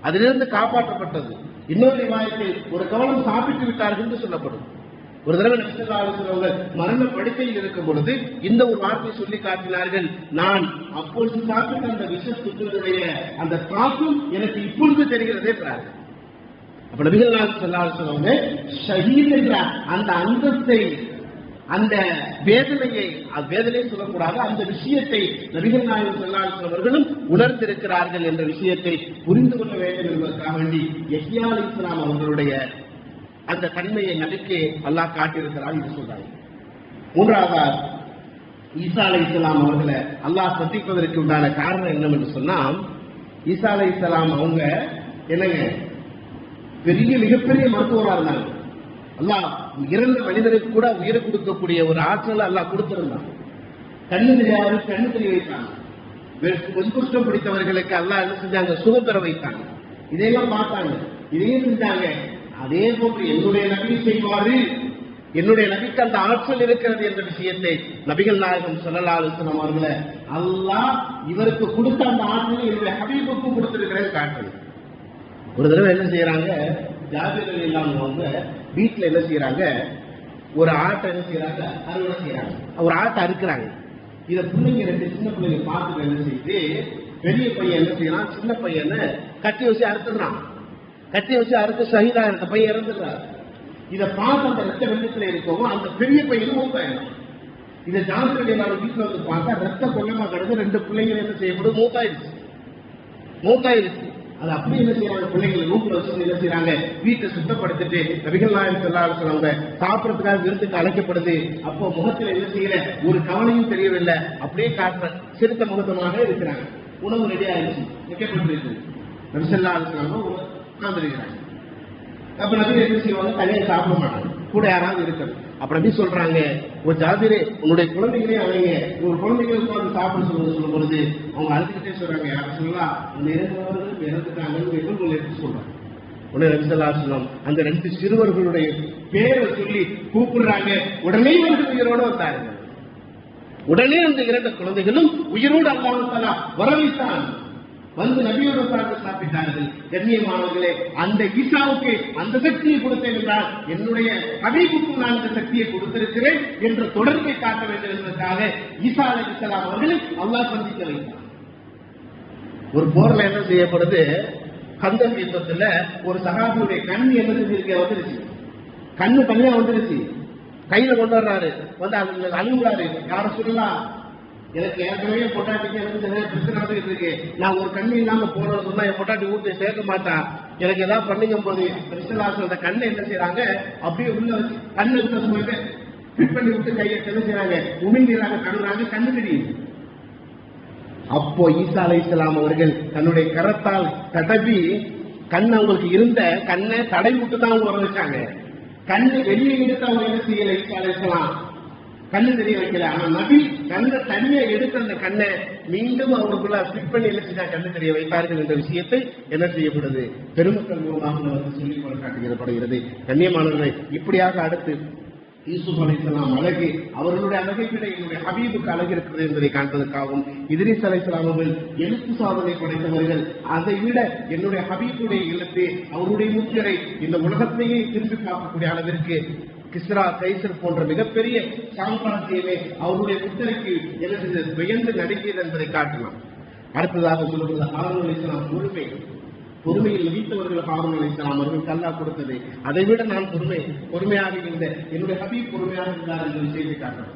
அதிலிருந்து காப்பாற்றப்பட்டது. இன்னொரு ரிவாயத்தில் ஒரு கவனம் சாப்பிட்டு விட்டார்கள் என்று சொல்லப்படும். ஒரு தடவை நபி ஸல்லல்லாஹு அலைஹி வஸல்லம் மரண படுக்கையில் இருக்கும் பொழுது இந்த ஒரு வார்த்தை சொல்லி காட்டினார்கள், நான் அப்பொழுது சாப்பிட்ட அந்த விஷத்துடைய அந்த தாக்கம் எனக்கு இப்பொழுது தெரிகிறதே. அப்ப நபிகள் நாயகம் ஸல்லல்லாஹு அலைஹி வஸல்லம் ஷஹீத் என்ற அந்த அந்தஸ்தை, அந்த வேதனையை, வேதனையை சொல்லக்கூடாது, அந்த விஷயத்தை நபிகள் நாயகம் ஸல்லல்லாஹு அலைஹி வஸல்லம் அவர்களும் உணர்ந்திருக்கிறார்கள் என்ற விஷயத்தை புரிந்து கொள்ள வேண்டும் என்பதற்காக வேண்டி யஹ்யா அலைஹிஸ்ஸலாம் அவர்களுடைய அந்த தன்மையை நபிக்கு அல்லாஹ் காட்டியிருக்கிறார் என்று சொல்றாங்க. மூன்றாவது ஈசா அலைஹிஸ்ஸலாம் அவர்களை அல்லாஹ் சந்திப்பதற்கு உண்டான காரணம் என்னவென்று சொன்னால், ஈசா அலைஹிஸ்ஸலாம் அவங்க என்னங்க மிகப்பெரிய மருத்துவராக இருந்தாங்க. அல்லாஹ் இறந்த மனிதனுக்கு கூட உயிரை கொடுக்கக்கூடிய ஒரு ஆற்றல் அல்லாஹ் கொடுத்திருந்தான். கண்ணு தெரியாது, கண்ணு தெரிய வைத்தாங்க. வெண்குஷ்டம் பிடித்தவர்களுக்கு அல்லாஹ் என்ன செஞ்சாங்க, சுகம் பெற வைத்தாங்க. இதையெல்லாம் பார்த்தாங்க, இதையும் செஞ்சாங்க. அதே போன்று என்னுடைய நபி செய்வாரு, என்னுடைய நபிக்கு அந்த ஆற்றல் இருக்கிறது என்ற விஷயத்தை நபிகள் நாயகம் ஸல்லல்லாஹு அலைஹி வஸல்லம் அவர்களை அல்லாஹ் இவருக்கு கொடுத்த அந்த ஆற்றலை என்னுடைய ஹபீபுக்கும் கொடுத்திருக்கிறேன் காட்டுறது. ஒரு தடவை என்ன செய்யறாங்க, ஜாபிர் ரலியல்லாஹு அன்ஹு வீட்டுல என்ன செய்யறாங்க, ஒரு ஆட்டை என்ன செய்யறாங்க, அறுவடை செய்யறாங்க. ஒரு ஆட்டை அறுக்கிறாங்க. இத பிள்ளைங்க, ரெண்டு சின்ன பிள்ளைங்க பார்த்துட்டு என்ன செய்யுது, பெரிய பையன் என்ன செய்யறான், சின்ன பையனை கட்டி வச்சு அறுத்துறான். கட்டி வச்சு அறுத்து ஷஹீதா இருந்த பையன் இறந்துடுறாரு. இதை பார்த்து அந்த ரத்த வெள்ளத்துல இருக்கவும் அந்த பெரிய பையனும் மூத்தாயிடும். இதை ஜாபிர் ரலியல்லாஹு வீட்டுல வந்து பார்த்தா ரத்த கொள்ளமா கிடந்து ரெண்டு பிள்ளைங்க என்ன செய்யப்படும், மூத்தாயிருச்சு. அது அப்படி என்ன செய்யறாங்க, பிள்ளைங்களை ரூம்ல வச்சு என்ன செய்யறாங்க, வீட்டை சுத்தப்படுத்திட்டு நபிகள் நாயகம் ஸல்லல்லாஹு அலைஹி வஸல்லம் சாப்பிடறதுக்காக விருந்துக்கு அழைக்கப்படுது. அப்போ முகத்துல என்ன செய்யல, ஒரு கவலையும் தெரியவில்லை, அப்படியே காட்டுற சிறுத்த முகத்தமாக இருக்கிறாங்க. உணவு ரெடி ஆயிடுச்சு, வைக்கப்பட்டிருக்கு. நபி ஸல்லல்லாஹு அலைஹி வஸல்லம் உட்கார்ந்துருக்கிறாங்க. அப்ப நபி என்ன செய்வாங்க, தனியாக சாப்பிட மாட்டாங்க, கூட யாராவது இருக்கணும். அப்ப நபி சொல்றாங்க, ஒரு ஜாபிரே உன்னுடைய குழந்தைகளே அவங்க ஒரு குழந்தைகளை உட்கார்ந்து சாப்பிட சொல்லும் பொழுது அவங்க அழுதுகிட்டே சொல்றாங்க, யாரும் சொல்லலாம் அந்த இறந்தவர்கள் இறந்துட்டாங்கன்னு எதிர்கொள்ள எடுத்து சொல்றாங்க. உடனே நபி ஸல்லல்லாஹு அலைஹி வஸல்லம் அந்த ரெண்டு சிறுவர்களுடைய பேரை சொல்லி கூப்பிடுறாங்க. உடனே வந்து உயிரோடு வந்தார்கள். உடனே அந்த இரண்டு குழந்தைகளும் உயிரோடு அல்லாஹ் தஆலா வரவைத்தான். வந்து நபியோட சார்ந்து சாப்பிட்டார்கள். கண்ணியமானவர்களே, அந்த ஈசாவுக்கு அந்த சக்தியை கொடுத்தேன் என்றால் என்னுடைய ஹபீபுக்கும் நான் அந்த சக்தியை கொடுத்திருக்கிறேன் என்ற தொடர்பை காட்ட வேண்டும் என்பதற்காக ஈசா அலைஹிஸ்ஸலாம் அவர்களை அல்லாஹ் சந்திக்க வைத்தார். ஒரு போர்ல என்ன செய்யப்படுது, கந்தக் யுத்தத்துல ஒரு சஹாபியுடைய கண் என்ன செஞ்சிருக்க வந்துருச்சு, கண்ணு தனியா வந்துருச்சு. கையில கொண்டு வர்றாரு, வந்து அதுல அழுகுறாரு, யார சொல்லலாம், எனக்கு ஏற்கனவே பொட்டாட்டிக்கு எனக்கு நிறைய பிரச்சனை நடந்துட்டு இருக்கு, நான் ஒரு கண்ணு இல்லாம போனோம்னு சொன்னா என் பொட்டாட்டி ஊட்டி சேர்க்க மாட்டான், எனக்கு ஏதாவது பண்ணுங்கும் போது அந்த கண்ணை என்ன செய்யறாங்க, அப்படியே உள்ள வச்சு கண்ணு போயிட்டு ஃபிட் பண்ணி விட்டு கையை என்ன செய்யறாங்க, உமிழ்நீராக கழுவுறாங்க, கண்ணு தெரியுது. அப்போ ஈசா அலைஹிஸ்ஸலாம் அவர்கள் தன்னுடைய கரத்தால் தடவி கண் அவங்களுக்கு இருந்த கண்ணை தடை விட்டு தான் அவங்க வர வச்சாங்க. கண்ணை வெளியே எடுத்து அவங்க என்ன செய்யல, ஈசா அலைஹிஸ்ஸலாம் கண்ணு தெரிய வைக்கல. ஆனா நபி கண்ணை தனியா எடுத்து அந்த கண்ணை மீண்டும் அவங்களுக்குள்ள ஃபிட் பண்ணி என்ன செஞ்சா கண்ணு தெரிய வைத்தார்கள் என்ற விஷயத்தை என்ன செய்யப்படுது, பெருமக்கள் மூலமாக சொல்லி காட்டுகிறது. கண்ணியமானவர்களை இப்படியாக அடுத்து யூசுப் அலைஹிஸ்ஸலாம் அழகு, அவர்களுடைய அழகை விட என்னுடைய ஹபீபுக்கு அழகு இருக்கிறது என்பதை காண்பதற்காகவும், இத்ரீஸ் அலைஹிஸ்ஸலாம் அவர்கள் எழுத்து சாதனை படைத்தவர்கள், அதை விட என்னுடைய ஹபீபுடைய எழுத்து அவருடைய முத்திரை இந்த உலகத்தையே திரும்பி பார்க்கக்கூடிய அளவிற்கு கிஸ்ரா கைசர் போன்ற மிகப்பெரிய சாம்ராஜ்யமே அவருடைய முத்திரைக்கு என்ன செய்தது, வியந்து நடுங்கியது என்பதை காட்டலாம். அடுத்ததாக சொல்லுவது ஹாரூன் அலைஹிஸ்ஸலாம் பொறுமையில் நபித்தவர்கள் ஹாரூன் அலைஹிஸ்ஸலாம் அவர்களுக்கு அல்லாஹ் கொடுத்தது. அதை விட நான் பொறுமையாக இருந்த என்னுடைய ஹபீப் பொறுமையாக இருந்தார் என்ற விஷயத்தை காட்டலாம்.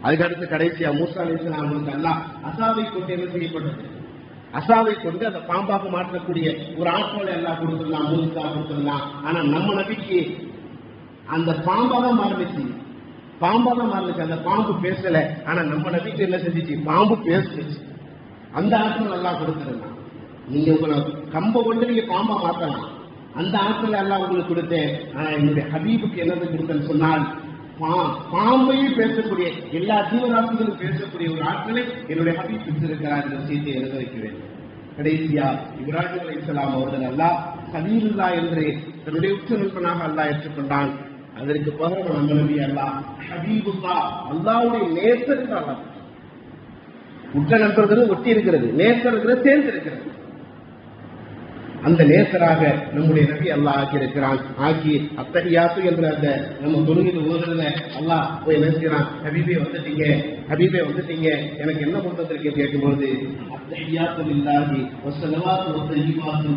அதுக்கு அடுத்து கடைசியா மூசா அலைஹிஸ்ஸலாம் அவர்களுக்கு அல்லாஹ் அசாவை கொண்டு என்ன செய்யப்பட்டது, அசாவை கொண்டு அந்த பாம்பாக மாற்றக்கூடிய ஒரு ஆற்றலை எல்லாம் கொடுத்துடலாம், மூசா கொடுத்துடலாம். ஆனா நம்ம நபிக்கு அந்த பாம்பாதான் மாறுச்சு, அந்த பாம்பு பேசல. ஆனா நம்ம நபிக்கு என்ன செஞ்சிச்சு, பாம்பு பேசுச்சு. அந்த ஆற்றல் எல்லாம் கொடுத்துருந்தான். நீங்க உங்களை கம்ப கொண்டு நீங்க பாம்பா மாத்தலாம், அந்த ஆற்றல் எல்லாம் உங்களுக்கு கொடுத்தேன். ஆனா என்னுடைய ஹபீபுக்கு என்னது கொடுத்தேன்னு சொன்னால், பாம்பையே பேசக்கூடிய எல்லா ஜீவராசிகளும் பேசக்கூடிய ஒரு ஆற்றலை என்னுடைய ஹபீப் பெற்றிருக்கிறார் என்ற செய்தியை எழுத வைக்க வேண்டும். கடைசியா இப்ராஹிம் அலைஹிஸ்ஸலாம் அவர்கள் அல்லாஹ் கலீலுல்லாஹ் என்று தன்னுடைய உச்ச நண்பனாக அல்லாஹ் ஏற்றுக்கொண்டான். அதற்கு பகரம் நம்ம நபி அல்லாஹ் ஹபீபுல்லாஹ், அல்லாஹ்வுடைய நேசர் என்று அல்லாஹ். உச்ச நண்பர்கள் ஒட்டி இருக்கிறது, நேசர்கள் சேர்ந்து இருக்கிறது. அந்த நேசராக நம்முடைய நபி அல்லாஹ் ஆக்கியிருக்கிறான். ஆக்கி அத்தஹியாத்து என்ற அந்த நம்ம தொழுகையில் ஓதுறத அல்லாஹ் போய் என்ன செய்யறான், ஹபீபே வந்துட்டீங்க எனக்கு என்ன கொடுத்திருக்கேன் கேட்கும்போது அத்தஹியாத்து லில்லாஹி வஸ்ஸலவாத்து வத்தய்யிபாத்து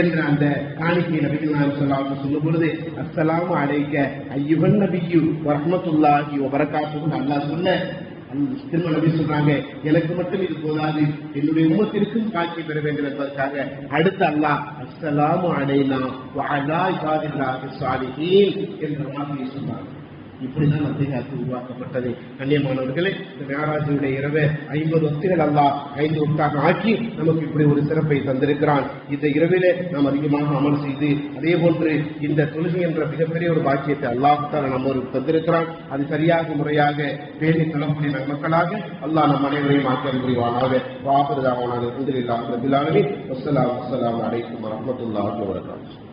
என்ற அந்த காணிக்கை நபிகள் நாயகம் ஸல்லல்லாஹு அலைஹி வஸல்லம் சொல்லும் பொழுது அஸ்ஸலாமு அலைக்க அய்யுஹன் நபிய்யு வரஹ்மத்துல்லாஹி வபரகாத்துஹு அல்லாஹ் சொல்ல, திரும்ப நபி சொல்றாங்க, எனக்கு மட்டும் இது போதாது, என்னுடைய உம்மத்திற்கும் காட்சி பெற வேண்டும் என்பதற்காக அடுத்து அல்லாஹ் அஸ்ஸலாமு அலைனா வ அலா இபாதில்லாஹி ஸாலிஹீன் என்ற வார்த்தையை சொன்னார். இப்படிதான் நபிகாத்து உருவாக்கப்பட்டது. கண்ணியமானவர்களே, இந்த மேராஜுடைய இரவு 50 வக்துகள் அல்லாஹ் 5 வக்தாக ஆக்கி நமக்கு இப்படி ஒரு சிறப்பை தந்திருக்கிறான். இந்த இரவிலே நாம் அதிகமாக அமல் செய்து அதே போன்று இந்த தொழுகை என்ற மிகப்பெரிய ஒரு பாக்கியத்தை அல்லாஹ் நம்ம ஒரு தந்திருக்கிறான். அது சரியாக முறையாக பேணி செல்லக்கூடிய நன்மக்களாக அல்லாஹ் நம் அனைவரையும் ஆக்கியம் புரிவானாக. வாபரதாவான அல்ஹம்துலில்லாஹி ரப்பில் ஆலமீன். வஸ்ஸலாமு அலைக்கும் வரஹ்மத்துல்லாஹி வபரகாத்துஹு.